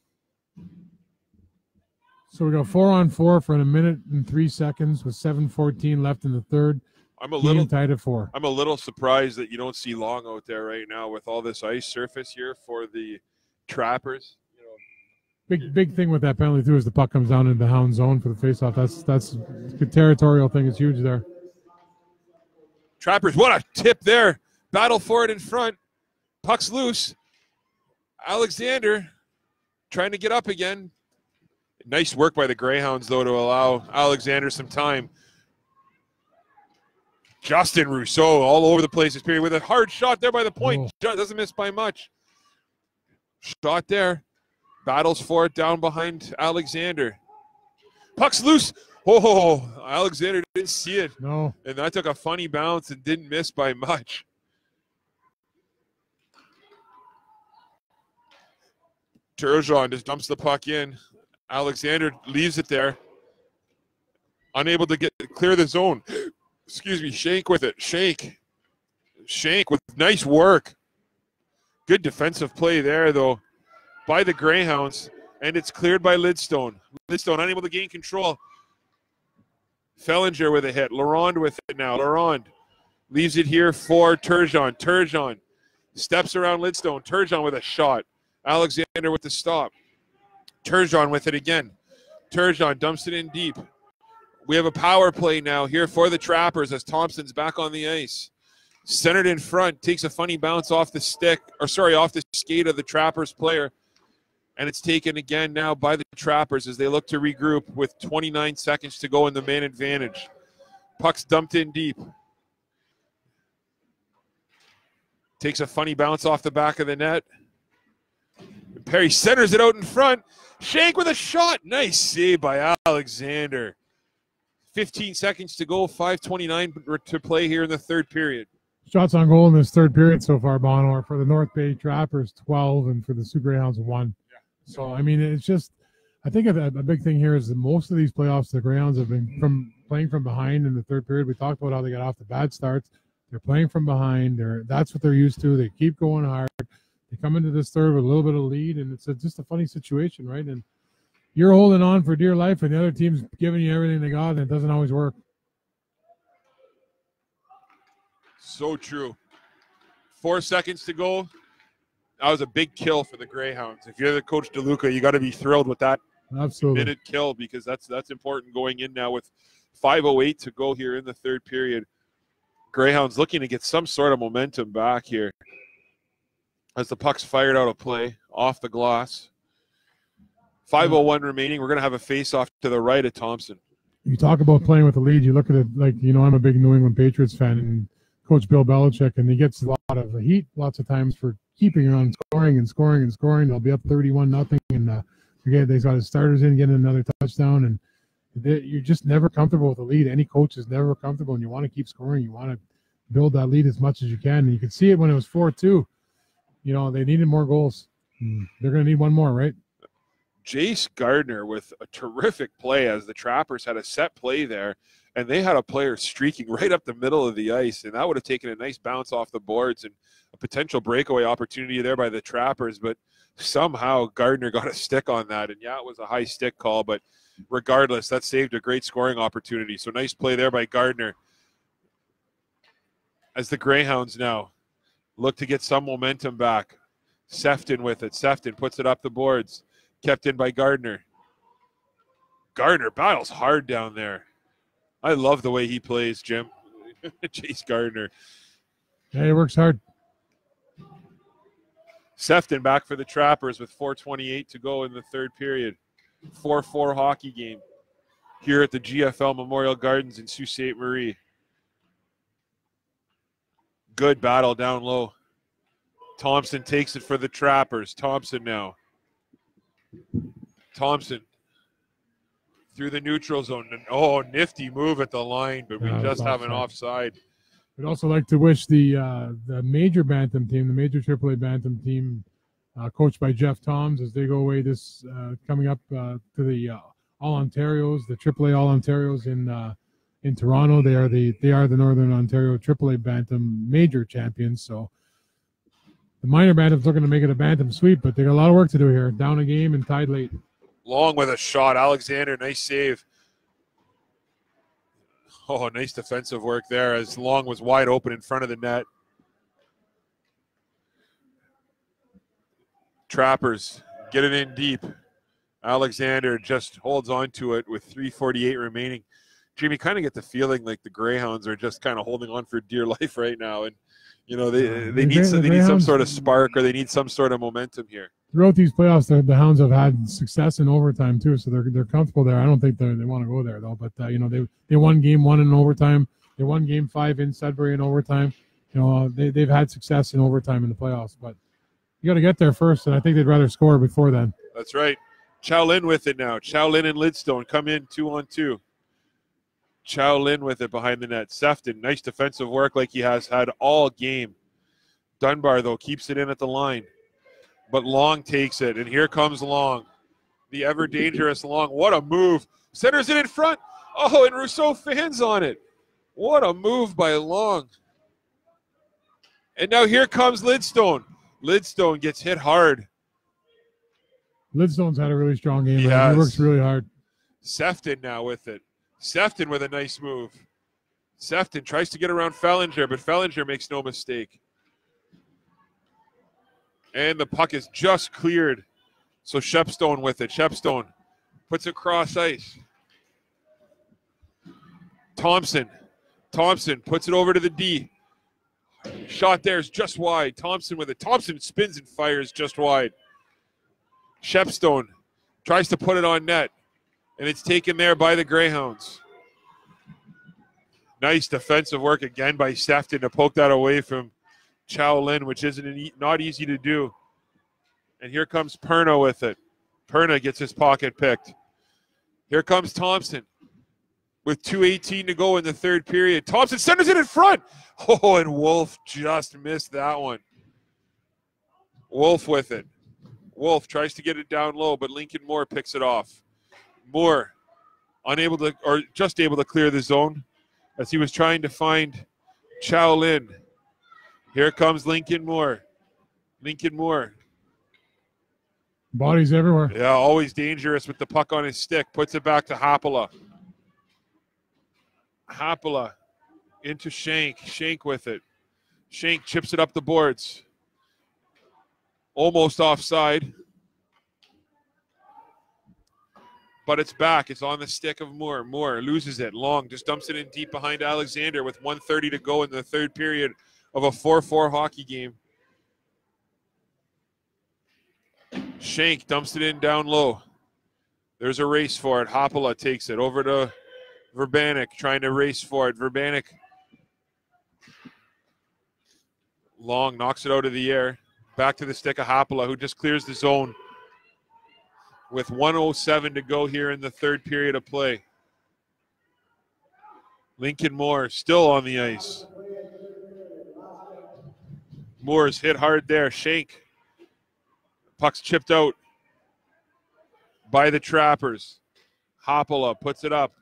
Speaker 1: So we got 4-on-4 for a minute and 3 seconds with 7:14 left in the third.
Speaker 3: I'm a little
Speaker 1: tied at 4.
Speaker 3: I'm a little surprised that you don't see Long out there right now with all this ice surface here for the Trappers.
Speaker 1: Big thing with that penalty too is the puck comes down into the Hound zone for the faceoff. That's the territorial thing is huge there.
Speaker 3: Trappers, what a tip there. Battle for it in front. Puck's loose. Alexander trying to get up again. Nice work by the Greyhounds, though, to allow Alexander some time. Justin Rousseau all over the place this period with a hard shot there by the point.
Speaker 1: Oh.
Speaker 3: Doesn't miss by much. Shot there. Battles for it down behind Alexander. Puck's loose. Oh, Alexander didn't see it.
Speaker 1: No.
Speaker 3: And that took a funny bounce and didn't miss by much. Turgeon just dumps the puck in. Alexander leaves it there. Unable to clear the zone. Excuse me, Shank with it. Shank with nice work. Good defensive play there, though, by the Greyhounds. And it's cleared by Lidstone. Lidstone unable to gain control. Fellinger with a hit. Laurent with it now. Laurent leaves it here for Turgeon. Turgeon steps around Lidstone. Turgeon with a shot. Alexander with the stop. Turgeon with it again. Turgeon dumps it in deep. We have a power play now here for the Trappers as Thompson's back on the ice. Centered in front, takes a funny bounce off the off the skate of the Trappers player. And it's taken again now by the Trappers as they look to regroup with 29 seconds to go in the man advantage. Puck's dumped in deep. Takes a funny bounce off the back of the net. Perry centers it out in front. Shank with a shot. Nice save by Alexander. 15 seconds to go, 5:29 to play here in the third period.
Speaker 1: Shots on goal in this third period so far, Bono, for the North Bay Trappers, 12, and for the Sioux Greyhounds, 1. Yeah. So, I mean, it's just, I think a big thing here is that most of these playoffs, the Greyhounds have been playing from behind in the third period. We talked about how they got off the bad starts. They're playing from behind. That's what they're used to. They keep going hard. They come into this third with a little bit of lead, and it's just a funny situation, right? And you're holding on for dear life, and the other team's giving you everything they got, and it doesn't always work.
Speaker 3: So true. 4 seconds to go. That was a big kill for the Greyhounds. If you're the coach DeLuca, you got to be thrilled with that minute kill because that's important going in now with 5:08 to go here in the third period. Greyhounds looking to get some sort of momentum back here as the puck's fired out of play off the glass. 5:01 remaining. We're going to have a face-off to the right of Thompson.
Speaker 1: You talk about playing with the lead. You look at it like, I'm a big New England Patriots fan, and Coach Bill Belichick, and he gets a lot of heat lots of times for keeping on scoring and scoring and scoring. They'll be up 31-0, and they've got his starters in, getting another touchdown, and you're just never comfortable with the lead. Any coach is never comfortable, and you want to keep scoring. You want to build that lead as much as you can, and you could see it when it was 4-2. They needed more goals. They're going to need one more, right?
Speaker 3: Jace Gardner with a terrific play as the Trappers had a set play there, and they had a player streaking right up the middle of the ice, and that would have taken a nice bounce off the boards and a potential breakaway opportunity there by the Trappers, but somehow Gardner got a stick on that, and it was a high stick call, but regardless, that saved a great scoring opportunity. So nice play there by Gardner as the Greyhounds now look to get some momentum back. Sefton with it. Sefton puts it up the boards. Kept in by Gardner. Gardner battles hard down there. I love the way he plays, Jim. Jace Gardner.
Speaker 1: Yeah, he works hard.
Speaker 3: Sefton back for the Trappers with 4:28 to go in the third period. 4-4 hockey game here at the GFL Memorial Gardens in Sault Ste. Marie. Good battle down low. Thompson takes it for the Trappers. Thompson now. Thompson through the neutral zone. Oh, nifty move at the line, but we just have an offside.
Speaker 1: I'd also like to wish the major Bantam team, the major AAA Bantam team, coached by Jeff Toms, as they go away this coming up to the All Ontarios, the AAA All Ontarios in Toronto. They are the Northern Ontario AAA Bantam major champions. So the minor Bantam's looking to make it a Bantam sweep, but they got a lot of work to do here. Down a game and tied late.
Speaker 3: Long with a shot. Alexander, nice save. Oh, nice defensive work there as Long was wide open in front of the net. Trappers get it in deep. Alexander just holds on to it with 3:48 remaining. Jimmy, kind of get the feeling like the Greyhounds are just kind of holding on for dear life right now. And, you know, they need some sort of spark, or they need some sort of momentum here.
Speaker 1: Throughout these playoffs, the Hounds have had success in overtime too, so they're comfortable there. I don't think they want to go there though. But you know, they won game 1 in overtime. They won game 5 in Sudbury in overtime. You know, they've had success in overtime in the playoffs, but you got to get there first, and I think they'd rather score before then.
Speaker 3: That's right. Chow Lin with it now. Chow Lin and Lidstone come in 2-on-2. Chow Lin with it behind the net. Sefton, nice defensive work like he has had all game. Dunbar, though, keeps it in at the line. But Long takes it, and here comes Long. The ever-dangerous Long. What a move. Centers it in front. Oh, and Rousseau fans on it. What a move by Long. And now here comes Lidstone. Lidstone gets hit hard.
Speaker 1: Lidstone's had a really strong game. He works really hard.
Speaker 3: Sefton now with it. Sefton with a nice move. Sefton tries to get around Fellinger, but Fellinger makes no mistake. And the puck is just cleared. So Shepstone with it. Shepstone puts it cross ice. Thompson puts it over to the D. Shot there is just wide. Thompson with it. Thompson spins and fires just wide. Shepstone tries to put it on net, and it's taken there by the Greyhounds. Nice defensive work again by Sefton to poke that away from Chow Lin, which not easy to do. And here comes Perna with it. Perna gets his pocket picked. Here comes Thompson with 2:18 to go in the third period. Thompson centers it in front. Oh, and Wolf just missed that one. Wolf with it. Wolf tries to get it down low, but Lincoln Moore picks it off. Moore just able to clear the zone as he was trying to find Chow Lin. Here comes Lincoln Moore. Lincoln Moore.
Speaker 1: Bodies everywhere.
Speaker 3: Yeah, always dangerous with the puck on his stick. Puts it back to Haapala. Haapala into Shank. Shank with it. Shank chips it up the boards. Almost offside. But it's back. It's on the stick of Moore. Moore loses it. Long just dumps it in deep behind Alexander with 1:30 to go in the third period of a 4-4 hockey game. Shank dumps it in down low. There's a race for it. Haapala takes it over to Verbanek, trying to race for it. Verbanek. Long knocks it out of the air. Back to the stick of Haapala, who just clears the zone with 1:07 to go here in the third period of play. Lincoln Moore still on the ice. Moore's hit hard there. Shank. Puck's chipped out by the Trappers. Haapala puts it up.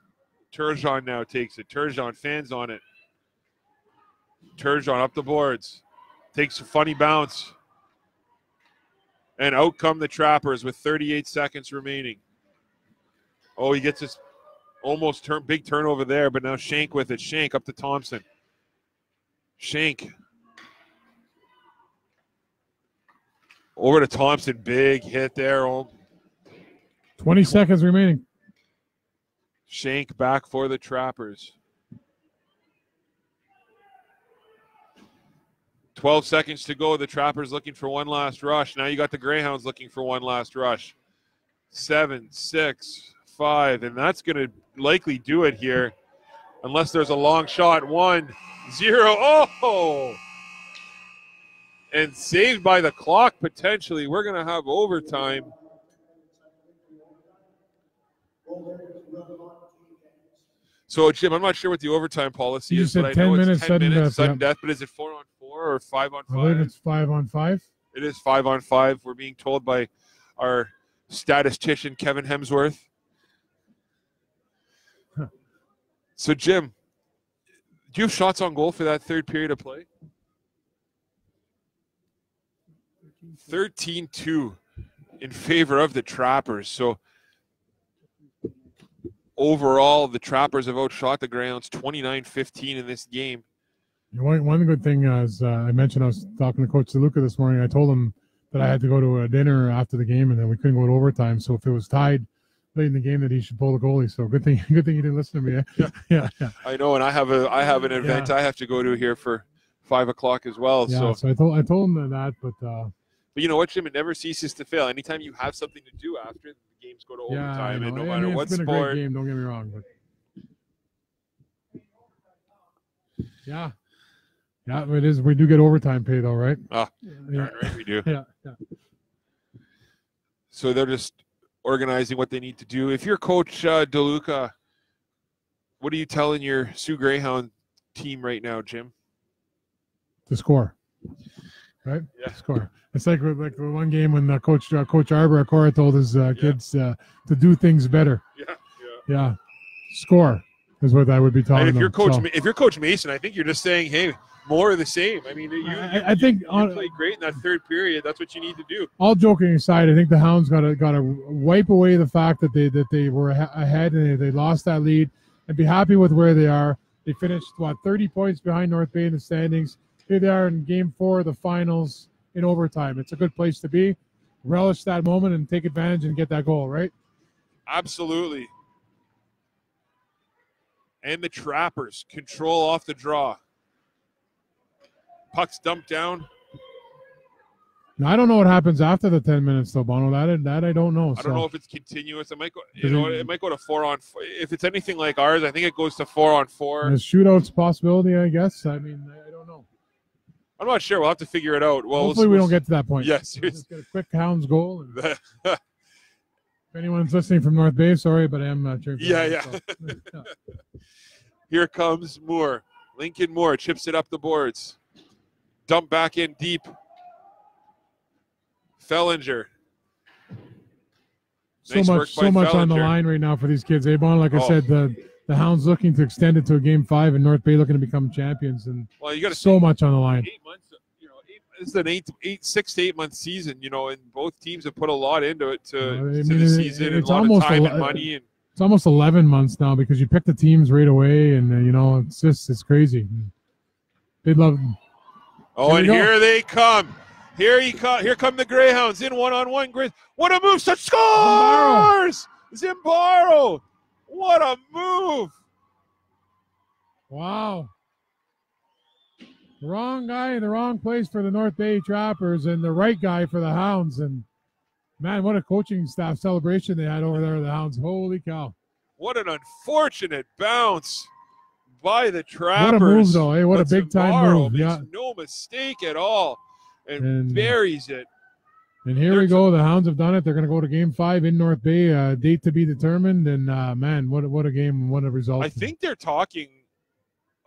Speaker 3: Turgeon now takes it. Turgeon fans on it. Turgeon up the boards. Takes a funny bounce. And out come the Trappers with 38 seconds remaining. Oh, he gets his almost big turnover there, but now Shank with it. Shank up to Thompson. Shank. Over to Thompson. Big hit there.
Speaker 1: 20 seconds remaining.
Speaker 3: Shank back for the Trappers. 12 seconds to go. The Trappers looking for one last rush. Now you got the Greyhounds looking for one last rush. 7, 6, 5. And that's going to likely do it here unless there's a long shot. 1, 0. Oh! And saved by the clock potentially. We're going to have overtime. So, Jim, I'm not sure what the overtime policy
Speaker 1: You
Speaker 3: is,
Speaker 1: said
Speaker 3: but I
Speaker 1: 10
Speaker 3: know
Speaker 1: minutes,
Speaker 3: it's 10
Speaker 1: sudden
Speaker 3: minutes,
Speaker 1: death,
Speaker 3: sudden
Speaker 1: yeah.
Speaker 3: death. But is it 4-on-4 or 5-on-5?
Speaker 1: I believe it's 5-on-5.
Speaker 3: It is 5-on-5. We're being told by our statistician, Kevin Hemsworth.
Speaker 1: Huh.
Speaker 3: So, Jim, do you have shots on goal for that third period of play? 13-2 in favor of the Trappers. So, overall, the Trappers have outshot the Greyhounds 29-15 in this game.
Speaker 1: One good thing is I mentioned I was talking to Coach DeLuca this morning. I told him that I had to go to a dinner after the game and then we couldn't go to overtime. So if it was tied late in the game, that he should pull the goalie. So good thing you didn't listen to me. Yeah.
Speaker 3: I know, and I have an event I have to go to here for 5 o'clock as well.
Speaker 1: Yeah, so I told him that, but
Speaker 3: you know what, Jim? It never ceases to fail. Anytime you have something to do after, the games go to overtime, and no matter what
Speaker 1: it's been
Speaker 3: sport.
Speaker 1: a great game, don't get me wrong, but yeah, it is. We do get overtime pay though, right?
Speaker 3: Right, we do.
Speaker 1: Yeah.
Speaker 3: So they're just organizing what they need to do. If you're Coach DeLuca, what are you telling your Sioux Greyhound team right now, Jim?
Speaker 1: To score, right?
Speaker 3: Yeah.
Speaker 1: Score. It's like the one game when Coach Arbor Cora told his kids to do things better. Yeah. Score is what I would be talking
Speaker 3: about. If you're Coach Mason, I think you're just saying, hey, more of the same. I mean,
Speaker 1: I think
Speaker 3: you played great in that third period. That's what you need to do.
Speaker 1: All joking aside, I think the Hounds got to wipe away the fact that they were ahead and they lost that lead, and be happy with where they are. They finished 30 points behind North Bay in the standings. Here they are in Game 4 of the finals in overtime. It's a good place to be. Relish that moment and take advantage and get that goal, right?
Speaker 3: Absolutely. And the Trappers control off the draw. Puck's dumped down.
Speaker 1: Now, I don't know what happens after the 10 minutes, though, Bono. That I don't know.
Speaker 3: I don't know if it's continuous. It might go. It might go to 4-on-4. If it's anything like ours, I think it goes to 4-on-4.
Speaker 1: Is shootout's possibility, I guess. I mean, I don't know.
Speaker 3: I'm not sure. We'll have to figure it out. Well,
Speaker 1: hopefully we don't get to that point.
Speaker 3: Yes.
Speaker 1: We'll just get a quick Hounds goal. And if anyone's listening from North Bay, sorry, but I am cheering for them, so.
Speaker 3: Here comes Moore. Lincoln Moore chips it up the boards. Dump back in deep. Fellinger.
Speaker 1: So much on the line right now for these kids. Avon, like I said, the Hounds looking to extend it to a Game 5, and North Bay looking to become champions. And
Speaker 3: you got
Speaker 1: so much on the line.
Speaker 3: 8 months. It's an 6 to 8 month season. And both teams have put a lot into it to the season, and a lot of time and money. And
Speaker 1: it's almost 11 months now because you pick the teams right away, and it's crazy. They love.
Speaker 3: Here they come. Here come the Greyhounds in one-on-one. What a move! Such scores! Zimbaro! What a move!
Speaker 1: Wow. The wrong guy in the wrong place for the North Bay Trappers and the right guy for the Hounds. And, man, what a coaching staff celebration they had over there at the Hounds. Holy cow.
Speaker 3: What an unfortunate bounce by the Trappers.
Speaker 1: What a move, though. Hey, what a big-time move.
Speaker 3: Makes no mistake at all and buries it.
Speaker 1: And here we go. The Hounds have done it. They're going to go to Game 5 in North Bay. Date to be determined. And, man, what a game, what a result.
Speaker 3: I think they're talking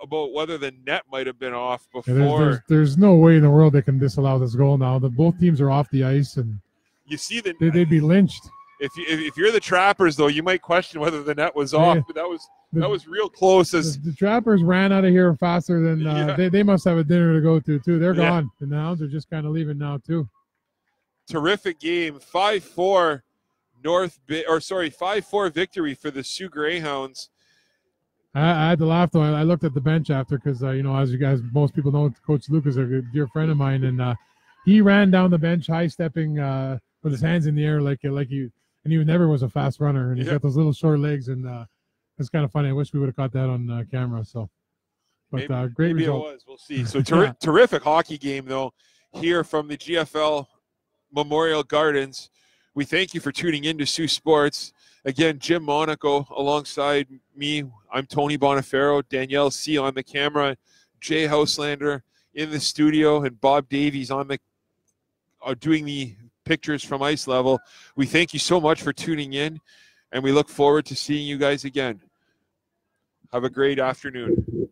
Speaker 3: about whether the net might have been off before.
Speaker 1: Yeah, there's no way in the world they can disallow this goal now. Both teams are off the ice, and
Speaker 3: you see
Speaker 1: they'd be lynched.
Speaker 3: If you're the Trappers, though, you might question whether the net was off. But that was real close.
Speaker 1: The Trappers ran out of here faster than they must have a dinner to go to too. They're gone, and the Hounds are just kind of leaving now too.
Speaker 3: Terrific game, 5-4 5-4 victory for the Sioux Greyhounds.
Speaker 1: I had to laugh though. I looked at the bench after because as you guys, most people know, Coach Luke is a dear friend of mine, and he ran down the bench, high stepping with his hands in the air like he never was a fast runner, and he's got those little short legs, and it's kind of funny. I wish we would have caught that on camera. So, but great
Speaker 3: maybe
Speaker 1: result.
Speaker 3: It was. We'll see. So terrific hockey game though here from the GFL Memorial Gardens. We thank you for tuning in to Sioux Sports. Again, Jim Monaco alongside me. I'm Tony Bonifero, Danielle C. on the camera, Jay Houselander in the studio, and Bob Davies doing the pictures from ice level. We thank you so much for tuning in, and we look forward to seeing you guys again. Have a great afternoon.